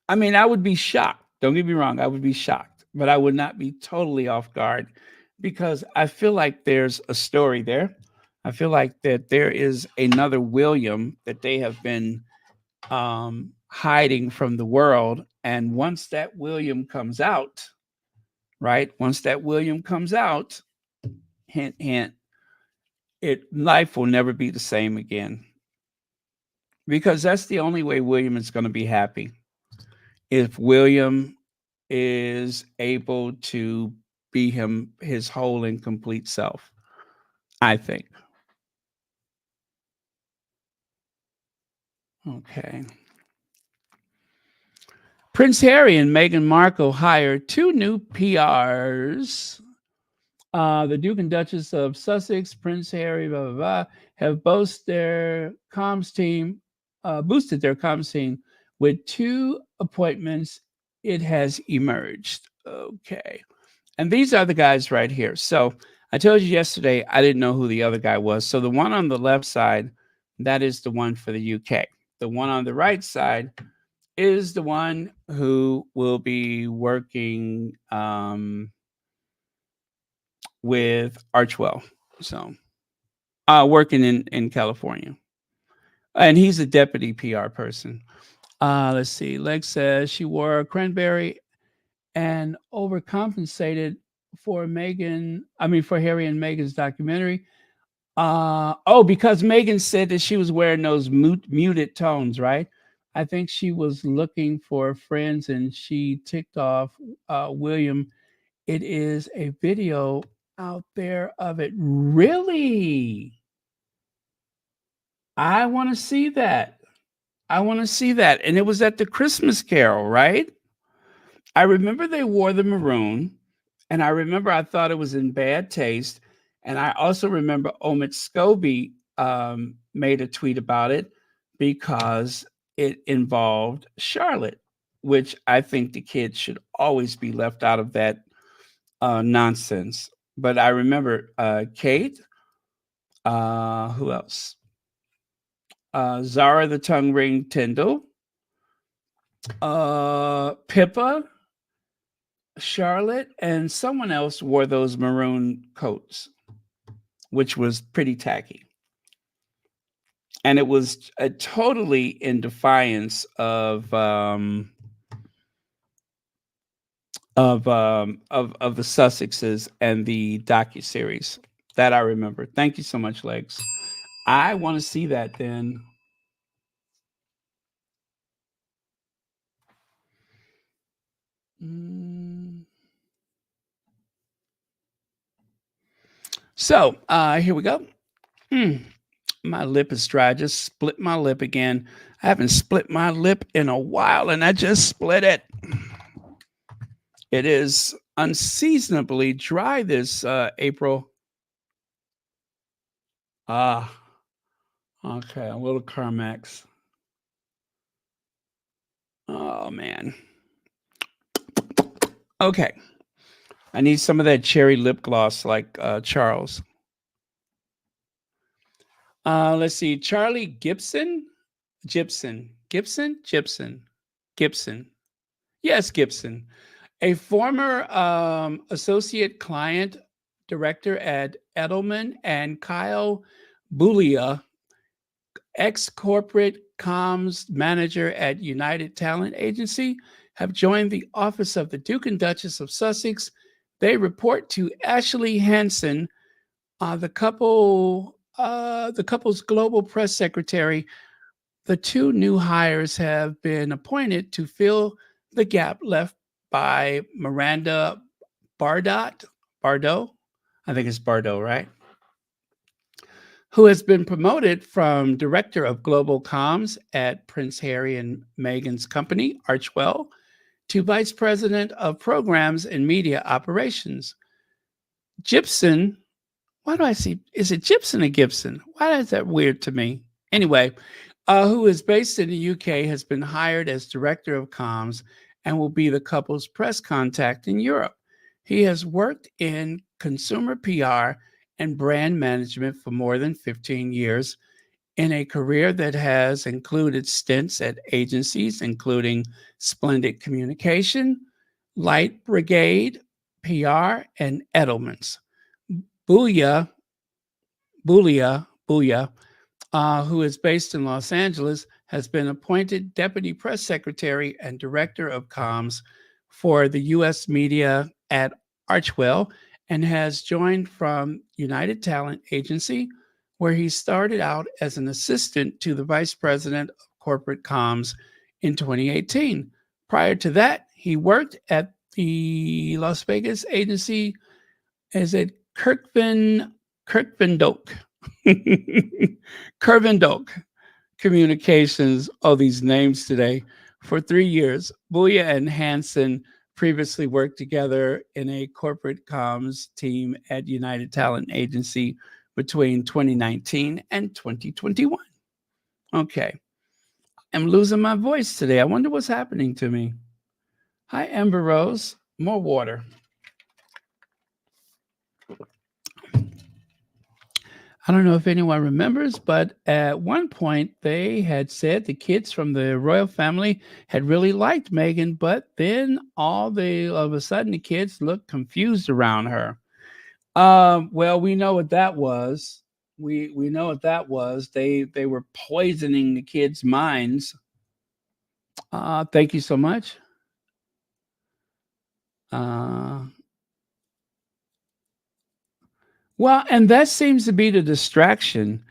I would be shocked. Don't get me wrong. I would be shocked, but I would not be totally off guard because I feel like there's a story there. I feel like that there is another William that they have been hiding from the world. And once that William comes out, right? Once that William comes out, hint, hint, life will never be the same again. Because that's the only way William is going to be happy. If William is able to be his whole and complete self, I think. Okay. Prince Harry and Meghan Markle hired 2 new PRs. The Duke and Duchess of Sussex, Prince Harry, blah, blah, blah, have boosted their comms team with 2 appointments. It has emerged. Okay. And these are the guys right here. So I told you yesterday, I didn't know who the other guy was. So the one on the left side, that is the one for the UK. The one on the right side is the one who will be working with Archwell. So working in California. And he's a deputy PR person. Let's see. Lex says she wore a cranberry and overcompensated for for Harry and Meghan's documentary. Because Meghan said that she was wearing those muted tones, right? I think she was looking for friends and she ticked off William. It is a video out there of it. Really? I want to see that. I want to see that. And it was at the Christmas Carol, right? I remember they wore the maroon, and I remember I thought it was in bad taste. And I also remember Omid Scobie made a tweet about it because it involved Charlotte, which I think the kids should always be left out of that nonsense. But I remember Kate, who else? Zara the Tongue Ring Tyndall, Pippa, Charlotte, and someone else wore those maroon coats, which was pretty tacky. And it was totally in defiance of the Sussexes and the docuseries that I remember. Thank you so much, Legs. I want to see that then. So here we go. My lip is dry. I just split my lip again. I haven't split my lip in a while, and I just split it. It is unseasonably dry this April. Okay, a little Carmex. Oh, man. Okay. I need some of that cherry lip gloss like Charles. Let's see. Charlie Gibson. Yes, Gibson. A former associate client director at Edelman and Kyle Boulia, ex-corporate comms manager at United Talent Agency, have joined the office of the Duke and Duchess of Sussex. They report to Ashley Hansen, the couple's global press secretary. The two new hires have been appointed to fill the gap left by Miranda Bardot. I think it's Bardot, right? Who has been promoted from Director of Global Comms at Prince Harry and Meghan's company, Archwell, to Vice President of Programs and Media Operations. Gibson, why do I see, is it Gibson or Gibson? Why is that weird to me? Anyway, who is based in the UK, has been hired as Director of Comms and will be the couple's press contact in Europe. He has worked in consumer PR and brand management for more than 15 years in a career that has included stints at agencies including Splendid Communication, Light Brigade, PR, and Edelman's. Boulia, who is based in Los Angeles, has been appointed Deputy Press Secretary and Director of Comms for the U.S. media at Archwell and has joined from United Talent Agency, where he started out as an assistant to the Vice President of Corporate Comms in 2018. Prior to that, he worked at the Las Vegas agency as a Kirkvin Doak. Kirkvin Communications, all these names today, for 3 years. Boulia and Hansen previously worked together in a corporate comms team at United Talent Agency between 2019 and 2021. Okay. I'm losing my voice today. I wonder what's happening to me. Hi, Amber Rose. More water. I don't know if anyone remembers, but at one point they had said the kids from the royal family had really liked Meghan, but then all of a sudden the kids looked confused around her. Well, we know what that was. We know what that was. They were poisoning the kids' minds. Thank you so much. Well, and that seems to be the distraction.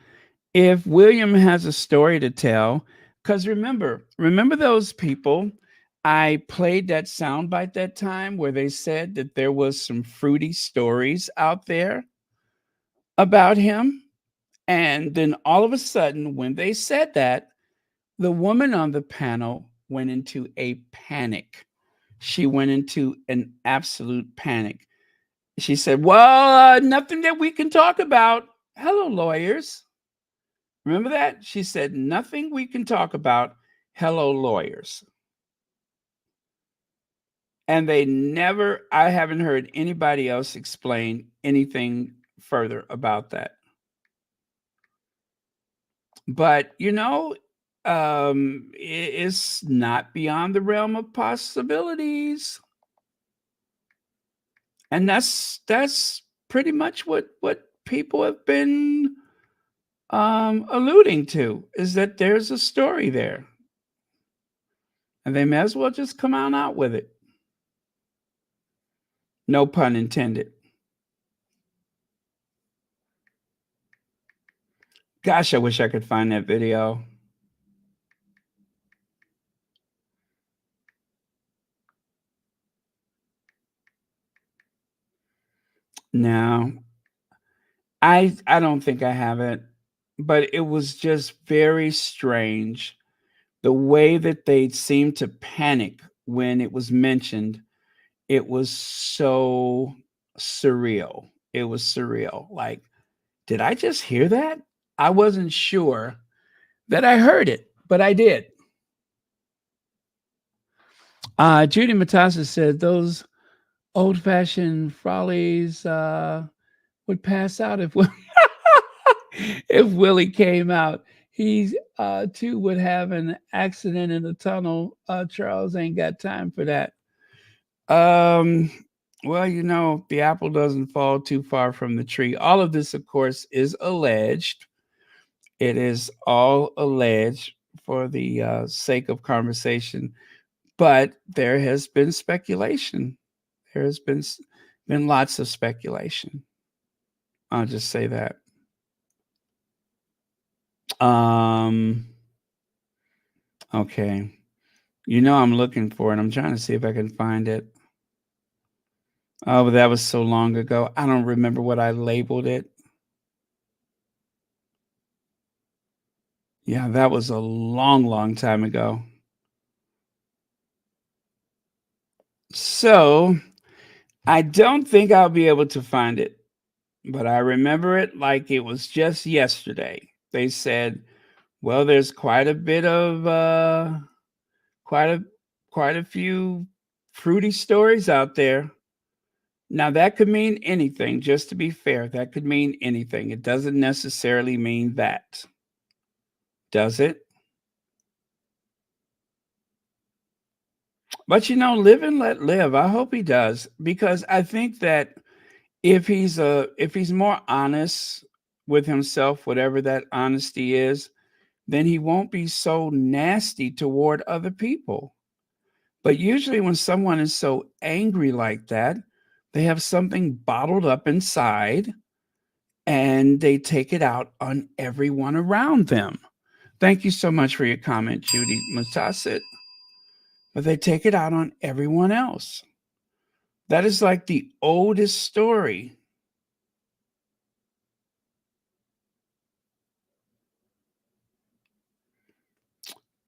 If William has a story to tell, because remember those people I played that soundbite that time where they said that there was some fruity stories out there about him. And then all of a sudden, when they said that, the woman on the panel went into a panic. She went into an absolute panic. She said, well, nothing that we can talk about. Hello, lawyers. Remember that? She said, nothing we can talk about. Hello, lawyers. And I haven't heard anybody else explain anything further about that. But, it's not beyond the realm of possibilities. And that's pretty much what people have been alluding to, is that there's a story there. And they may as well just come on out with it. No pun intended. Gosh, I wish I could find that video. No, I don't think I have it, but it was just very strange the way that they seemed to panic when it was mentioned. It was so surreal. It was surreal. Like, did I just hear that? I wasn't sure that I heard it, but I did. Judy Matassa said those old-fashioned frollies would pass out if if Willie came out. He too would have an accident in the tunnel. Charles ain't got time for that. Well, the apple doesn't fall too far from the tree. All of this, of course, is alleged. It is all alleged for the sake of conversation, but there has been speculation. There has been lots of speculation. I'll just say that. Okay. I'm looking for it. I'm trying to see if I can find it. Oh, but that was so long ago. I don't remember what I labeled it. Yeah, that was a long, long time ago. So I don't think I'll be able to find it, but I remember it like it was just yesterday. They said, well, there's quite a bit of quite a few fruity stories out there. Now that could mean anything, just to be fair. That could mean anything. It doesn't necessarily mean that. Does it? But live and let live. I hope he does, because I think that if he's more honest with himself, whatever that honesty is, then he won't be so nasty toward other people. But usually when someone is so angry like that, they have something bottled up inside and they take it out on everyone around them. Thank you so much for your comment, Judy Mutasit. But they take it out on everyone else. That is like the oldest story.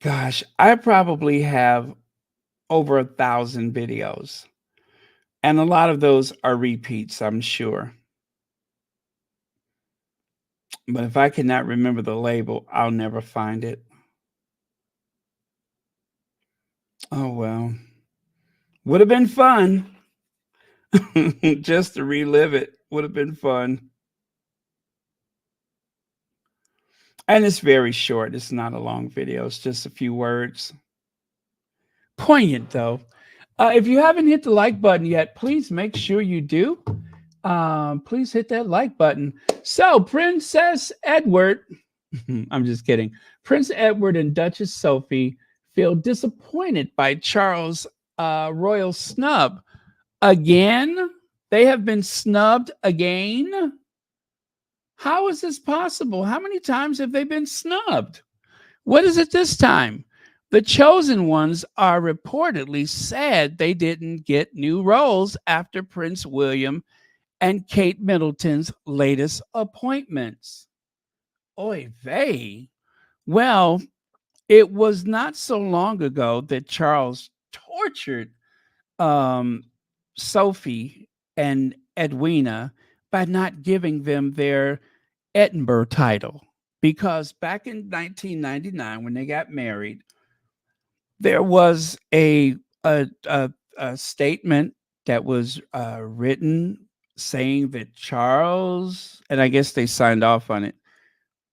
Gosh, I probably have over 1,000 videos. And a lot of those are repeats, I'm sure. But if I cannot remember the label, I'll never find it. Oh, well. Would have been fun. Just to relive it would have been fun. And it's very short. It's not a long video. It's just a few words. Poignant, though. If you haven't hit the like button yet, please make sure you do. Please hit that like button. So, Princess Edward, I'm just kidding. Prince Edward and Duchess Sophie feel disappointed by Charles' royal snub Again? They have been snubbed again? How is this possible? How many times have they been snubbed? What is it this time? The chosen ones are reportedly sad they didn't get new roles after Prince William and Kate Middleton's latest appointments. Oy vey. Well, it was not so long ago that Charles tortured um, Sophie and Edwina by not giving them their Edinburgh title. Because back in 1999, when they got married, there was a statement that was written saying that Charles, and I guess they signed off on it,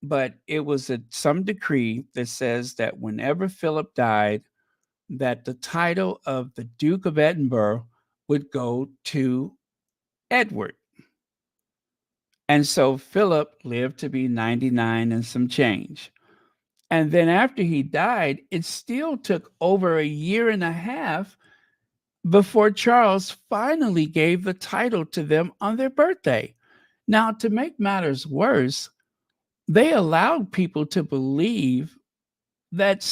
but it was some decree that says that whenever Philip died, that the title of the Duke of Edinburgh would go to Edward. And so Philip lived to be 99 and some change. And then after he died, it still took over a year and a half before Charles finally gave the title to them on their birthday. Now, to make matters worse, they allowed people to believe that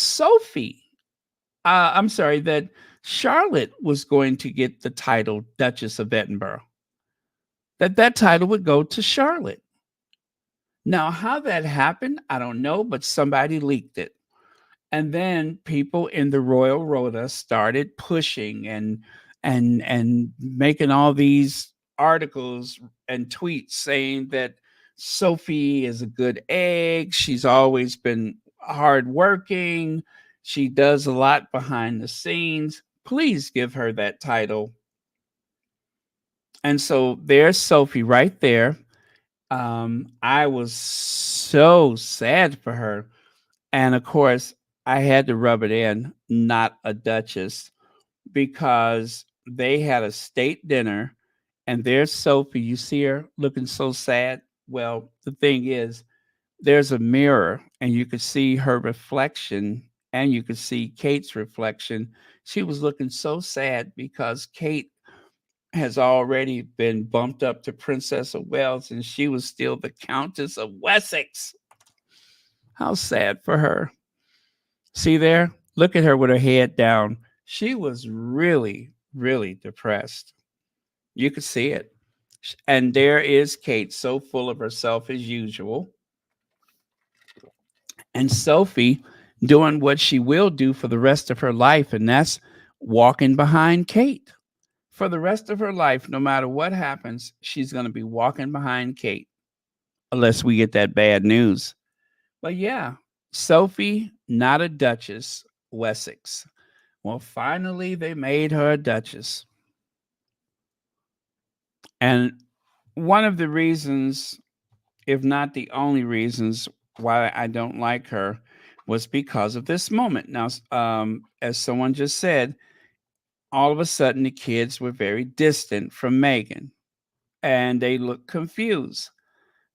that Charlotte was going to get the title Duchess of Edinburgh, that title would go to Charlotte. Now, how that happened, I don't know, but somebody leaked it. And then people in the royal rota started pushing and making all these articles and tweets saying that Sophie is a good egg. She's always been hardworking. She does a lot behind the scenes. Please give her that title. And so there's Sophie right there. I was so sad for her. And of course, I had to rub it in, not a duchess, because they had a state dinner and there's Sophie. You see her looking so sad. Well, the thing is, there's a mirror and you could see her reflection and you could see Kate's reflection. She was looking so sad because Kate has already been bumped up to Princess of Wales and she was still the Countess of Wessex. How sad for her. See there? Look at her with her head down. She was really, really depressed. You could see it. And there is Kate, so full of herself as usual. And Sophie doing what she will do for the rest of her life, and that's walking behind Kate. For the rest of her life, no matter what happens, she's going to be walking behind Kate, unless we get that bad news. But yeah, Sophie, not a duchess, Wessex. Well, finally, they made her a duchess. And one of the reasons, if not the only reasons, why I don't like her was because of this moment. Now, as someone just said, all of a sudden the kids were very distant from Meghan and they looked confused.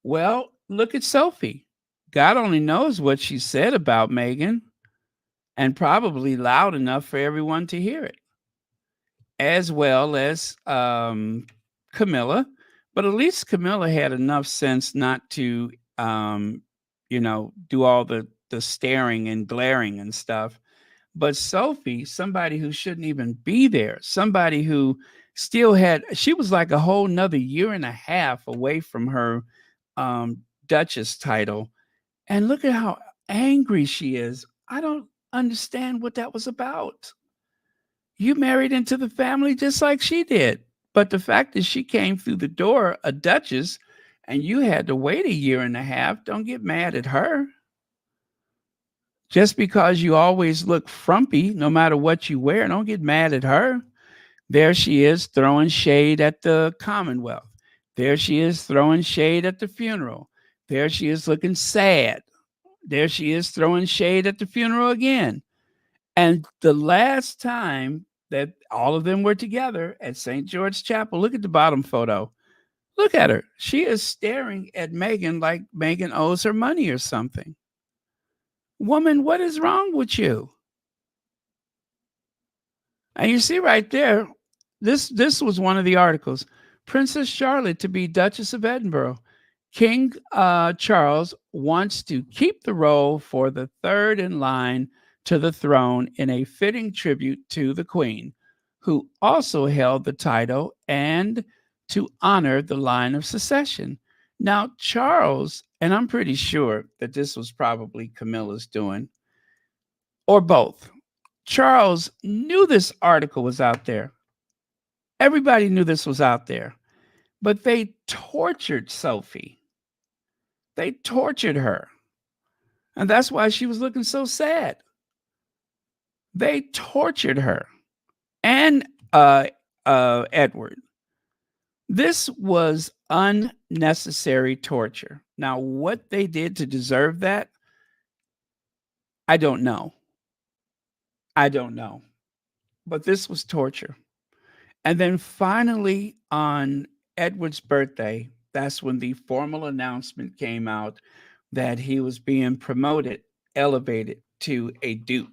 Well, look at Sophie. God only knows what she said about Meghan, and probably loud enough for everyone to hear it, as well as Camilla. But at least Camilla had enough sense not to, do all the staring and glaring and stuff. But Sophie, somebody who shouldn't even be there, somebody who she was like a whole nother year and a half away from her Duchess title. And look at how angry she is. I don't understand what that was about. You married into the family just like she did. But the fact that she came through the door a duchess and you had to wait a year and a half, don't get mad at her. Just because you always look frumpy, no matter what you wear, don't get mad at her. There she is throwing shade at the Commonwealth. There she is throwing shade at the funeral. There she is looking sad. There she is throwing shade at the funeral again. And the last time that all of them were together at St. George Chapel, look at the bottom photo. Look at her. She is staring at Meghan like Meghan owes her money or something. Woman, what is wrong with you? And you see right there, This was one of the articles. Princess Charlotte to be Duchess of Edinburgh. King Charles wants to keep the role for the third in line to the throne in a fitting tribute to the Queen, who also held the title, and to honor the line of succession. Now, Charles, and I'm pretty sure that this was probably Camilla's doing, or both. Charles knew this article was out there. Everybody knew this was out there, but they tortured Sophie. They tortured her. And that's why she was looking so sad. They tortured her and Edward. This was unnecessary torture. Now, what they did to deserve that, I don't know. I don't know. But this was torture. And then finally, on Edward's birthday, that's when the formal announcement came out that he was being promoted, elevated to a duke,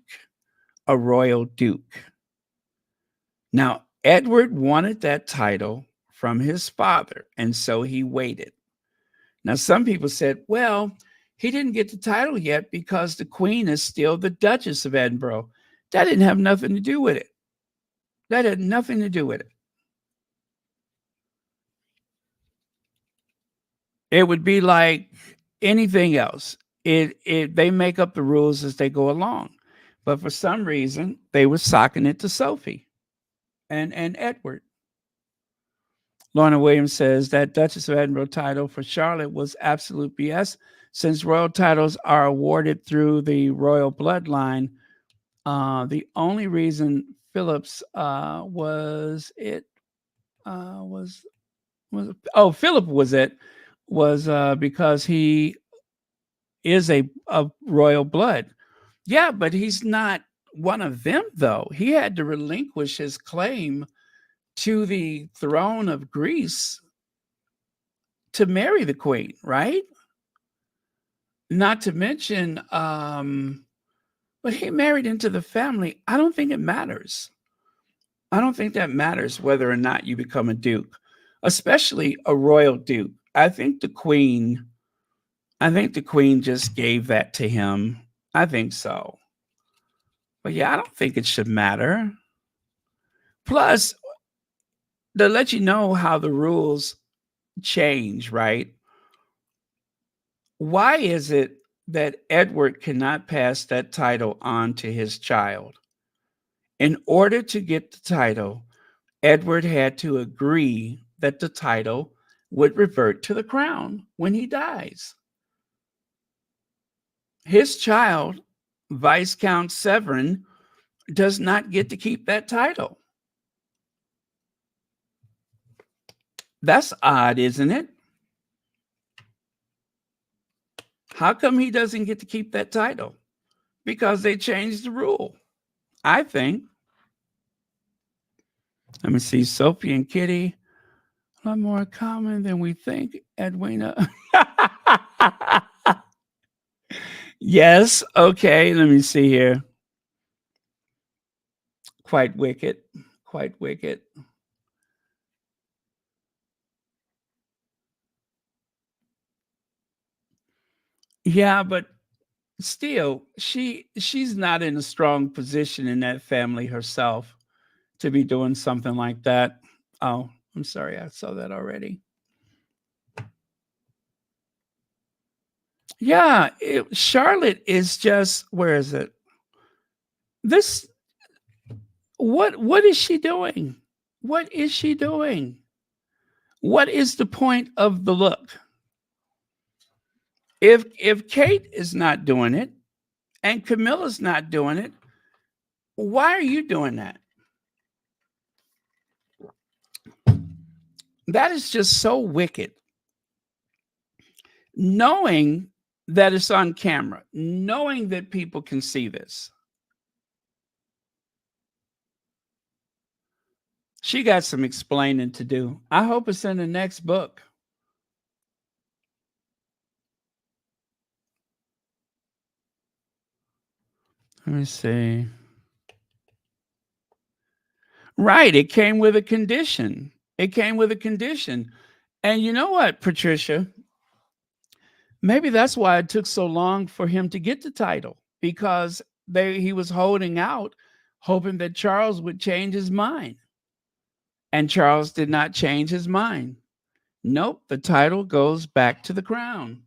a royal duke. Now, Edward wanted that title from his father, and so he waited. Now, some people said, well, he didn't get the title yet because the Queen is still the Duchess of Edinburgh. That didn't have nothing to do with it. That had nothing to do with it. It would be like anything else. They make up the rules as they go along. But for some reason, they were socking it to Sophie and Edward. Lorna Williams says that Duchess of Edinburgh title for Charlotte was absolute BS, since royal titles are awarded through the royal bloodline. The only reason Philip's was it was Philip was it was because he is a royal blood. Yeah, but he's not one of them, though. He had to relinquish his claim to the throne of Greece to marry the Queen, right? Not to mention, but he married into the family. I don't think it matters. I don't think that matters whether or not you become a duke, especially a royal duke. I think the Queen just gave that to him. I think so. But yeah, I don't think it should matter. Plus, to let you know how the rules change, right? Why is it that Edward cannot pass that title on to his child? In order to get the title, Edward had to agree that the title would revert to the crown when he dies. His child, Viscount Severin, does not get to keep that title. That's odd, isn't it? How come he doesn't get to keep that title? Because they changed the rule, I think. Let me see. Sophie and Kitty, a lot more common than we think, Edwina. Yes. Okay. Let me see here. Quite wicked. Quite wicked. Yeah, but still, she's not in a strong position in that family herself to be doing something like that. Oh, I'm sorry, I saw that already. Yeah, Charlotte is just, where is it? This what is she doing? What is she doing? What is the point of the look? If Kate is not doing it and Camilla's not doing it, why are you doing that? That is just so wicked. Knowing that it's on camera, knowing that people can see this. She got some explaining to do. I hope it's in the next book. Let me see. Right. It came with a condition. It came with a condition. And you know what, Patricia? Maybe that's why it took so long for him to get the title, because he was holding out, hoping that Charles would change his mind. And Charles did not change his mind. Nope, the title goes back to the crown.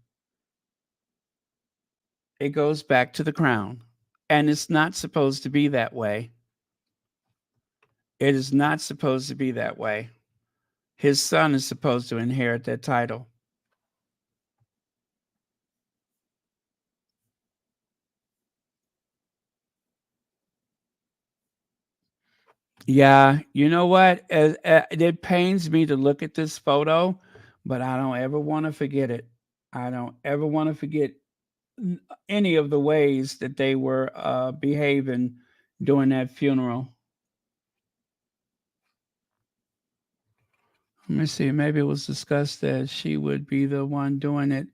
It goes back to the crown. And it's not supposed to be that way. It is not supposed to be that way. His son is supposed to inherit that title. Yeah, you know what? It pains me to look at this photo, but I don't ever want to forget it. I don't ever want to forget any of the ways that they were behaving during that funeral. Let me see. Maybe it was discussed that she would be the one doing it.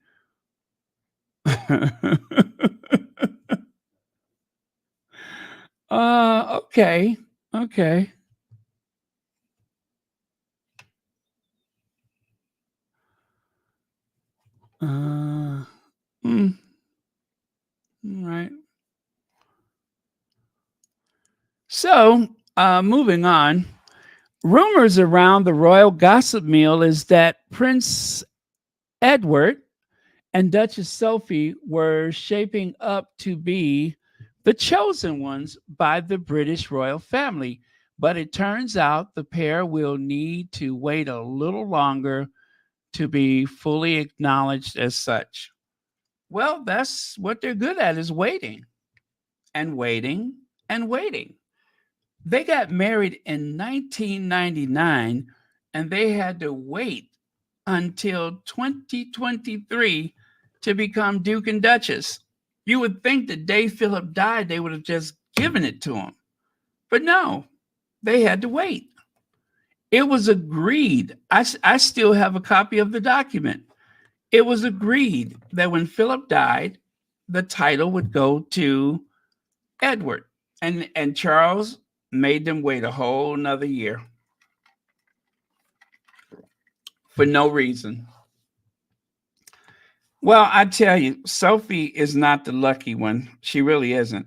Okay. Okay. Uh, mm, right. So, moving on. Rumors around the royal gossip mill is that Prince Edward and Duchess Sophie were shaping up to be the chosen ones by the British royal family. But it turns out the pair will need to wait a little longer to be fully acknowledged as such. Well, that's what they're good at, is waiting and waiting and waiting. They got married in 1999 and they had to wait until 2023 to become Duke and Duchess. You would think the day Philip died, they would have just given it to him. But no, they had to wait. It was agreed. I still have a copy of the document. It was agreed that when Philip died, the title would go to Edward. And Charles made them wait a whole nother year for no reason. Well, I tell you, Sophie is not the lucky one. She really isn't.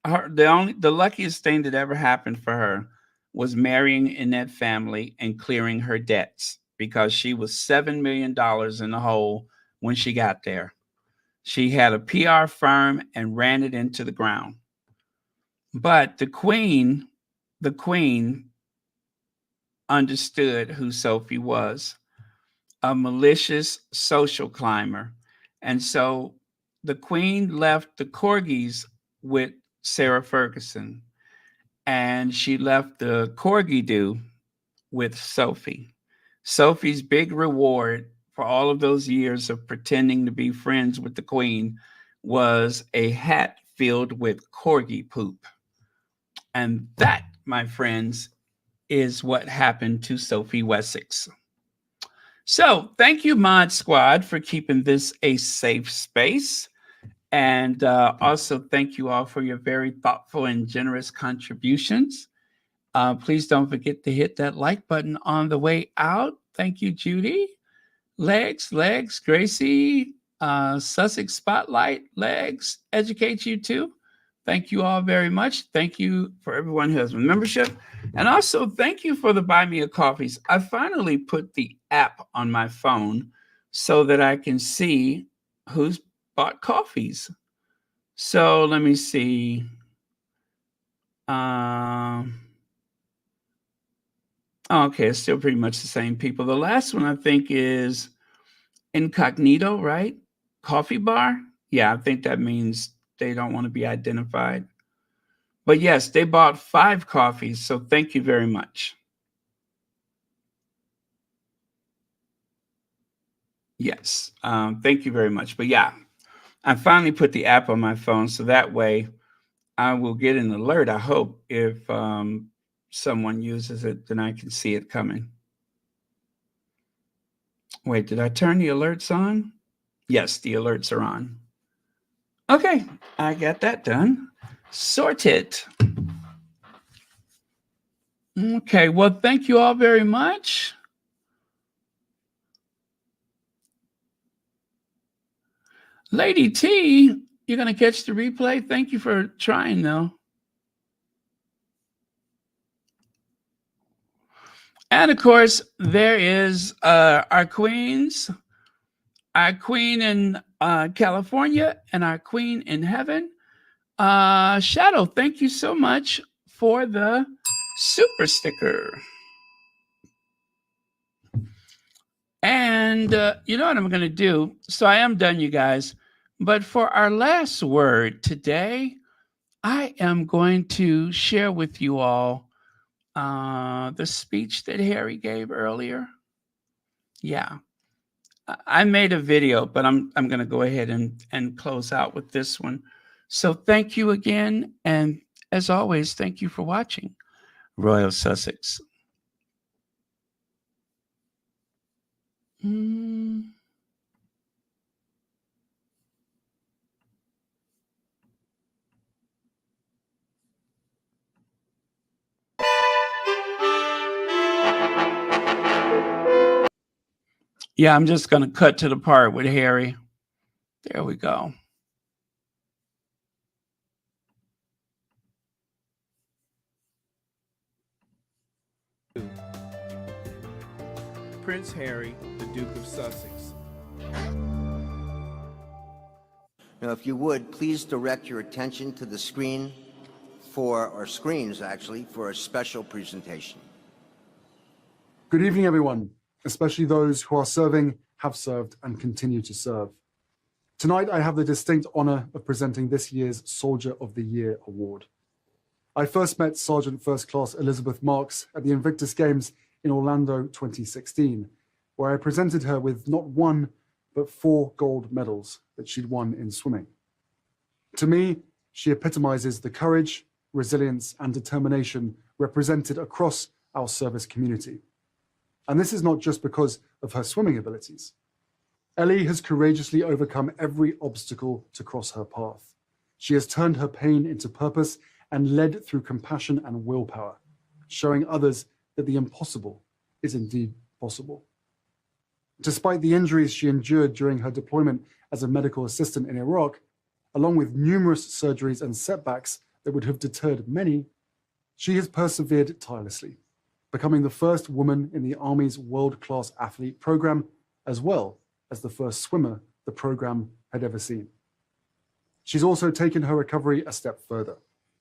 The luckiest thing that ever happened for her was marrying in that family and clearing her debts, because she was $7 million in the hole when she got there. She had a PR firm and ran it into the ground. But the queen understood who Sophie was, a malicious social climber. And so the queen left the corgis with Sarah Ferguson, and she left the corgi do with Sophie. Sophie's big reward for all of those years of pretending to be friends with the queen was a hat filled with corgi poop. And that, my friends, is what happened to Sophie Wessex. So, thank you, Mod Squad, for keeping this a safe space. And also, thank you all for your very thoughtful and generous contributions. Please don't forget to hit that like button on the way out. Thank you, Judy. Legs, Gracie, Sussex Spotlight, Legs, educate you too. Thank you all very much. Thank you for everyone who has a membership. And also, thank you for the Buy Me a Coffees. I finally put the app on my phone so that I can see who's bought coffees. So let me see. Okay, it's still pretty much the same people. The last one I think is Incognito, right? Coffee bar. Yeah, I think that means they don't want to be identified. But yes, they bought 5 coffees, so thank you very much. Yes, thank you very much. But yeah, I finally put the app on my phone, so that way I will get an alert, I hope, if someone uses it, then I can see it coming. Wait, did I turn the alerts on? Yes, the alerts are on. Okay, I got that done. Sorted. Okay, well, thank you all very much. Lady T, you're going to catch the replay. Thank you for trying, though. And of course, there is our queens, our queen in California, and our queen in heaven. Shadow, thank you so much for the super sticker. And you know what I'm going to do? So I am done, you guys. But for our last word today, I am going to share with you all the speech that Harry gave earlier. Yeah, I made a video, but I'm going to go ahead and close out with this one. So thank you again, and as always, thank you for watching Royal Sussex. Yeah, I'm just going to cut to the part with Harry. There we go. Prince Harry, the Duke of Sussex. Now, if you would, please direct your attention to the screen or screens actually, for a special presentation. Good evening, everyone, especially those who are serving, have served, and continue to serve. Tonight, I have the distinct honor of presenting this year's Soldier of the Year award. I first met Sergeant First Class Elizabeth Marks at the Invictus Games in Orlando 2016, where I presented her with not one, but 4 gold medals that she'd won in swimming. To me, she epitomizes the courage, resilience, and determination represented across our service community. And this is not just because of her swimming abilities. Ellie has courageously overcome every obstacle to cross her path. She has turned her pain into purpose and led through compassion and willpower, showing others that the impossible is indeed possible. Despite the injuries she endured during her deployment as a medical assistant in Iraq, along with numerous surgeries and setbacks that would have deterred many, she has persevered tirelessly, becoming the first woman in the Army's world-class athlete program, as well as the first swimmer the program had ever seen. She's also taken her recovery a step further,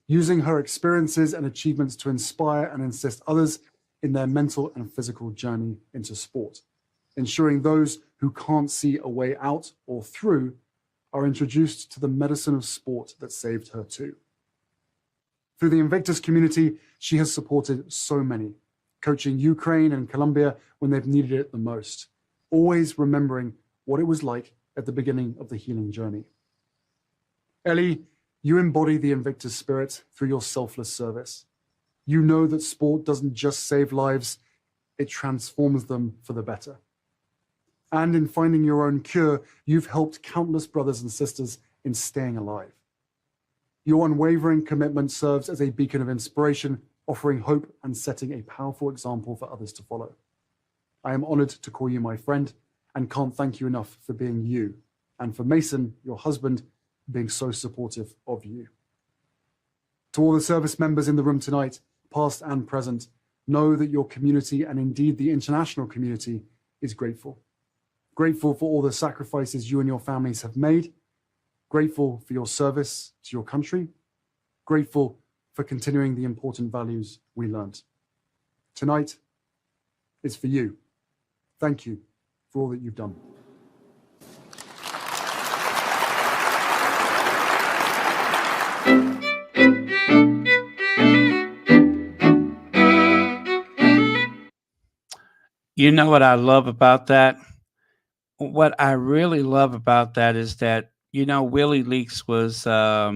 using her experiences and achievements to inspire and assist others in their mental and physical journey into sport, ensuring those who can't see a way out or through are introduced to the medicine of sport that saved her too. Through the Invictus community, she has supported so many, coaching Ukraine and Colombia when they've needed it the most, always remembering what it was like at the beginning of the healing journey. Ellie, you embody the Invictus spirit through your selfless service. You know that sport doesn't just save lives, it transforms them for the better. And in finding your own cure, you've helped countless brothers and sisters in staying alive. Your unwavering commitment serves as a beacon of inspiration, offering hope and setting a powerful example for others to follow. I am honored to call you my friend and can't thank you enough for being you, and for Mason, your husband, being so supportive of you. To all the service members in the room tonight, past and present, know that your community and indeed the international community is grateful. Grateful for all the sacrifices you and your families have made, grateful for your service to your country, grateful for continuing the important values we learned. Tonight is for you. Thank you for all that you've done. You know what I love about that? What I really love about that is that, you know, Willie Leaks was at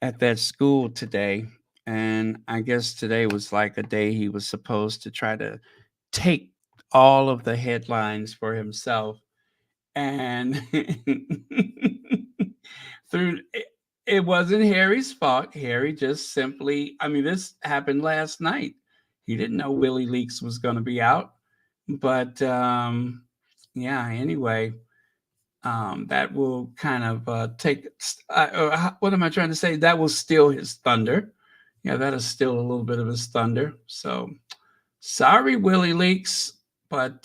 that school today. And I guess today was like a day he was supposed to try to take all of the headlines for himself. And through it wasn't Harry's fault. Harry just simply, I mean, this happened last night. He didn't know Willie Leaks was going to be out. But yeah, anyway, that will kind of take, what am I trying to say? That will steal his thunder. Yeah, that is still a little bit of his thunder. So sorry, Willie Leaks, but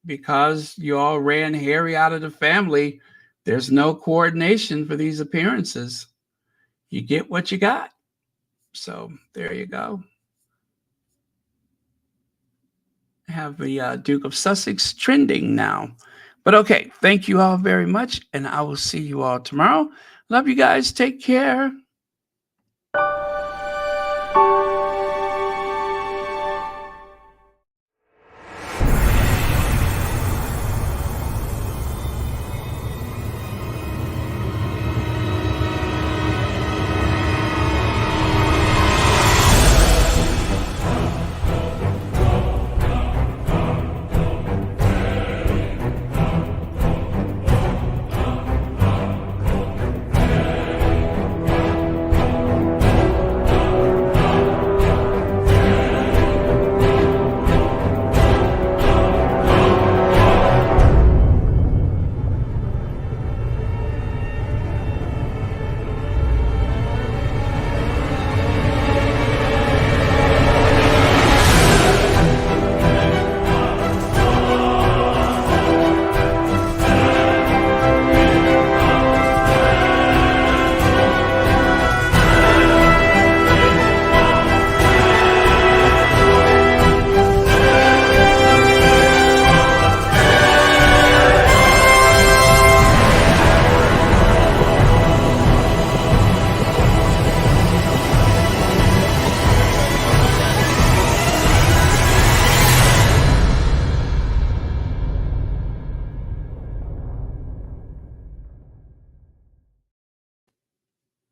because you all ran Harry out of the family, there's no coordination for these appearances. You get what you got. So there you go. Have the Duke of Sussex trending now. But okay, thank you all very much, and I will see you all tomorrow. Love you guys. Take care.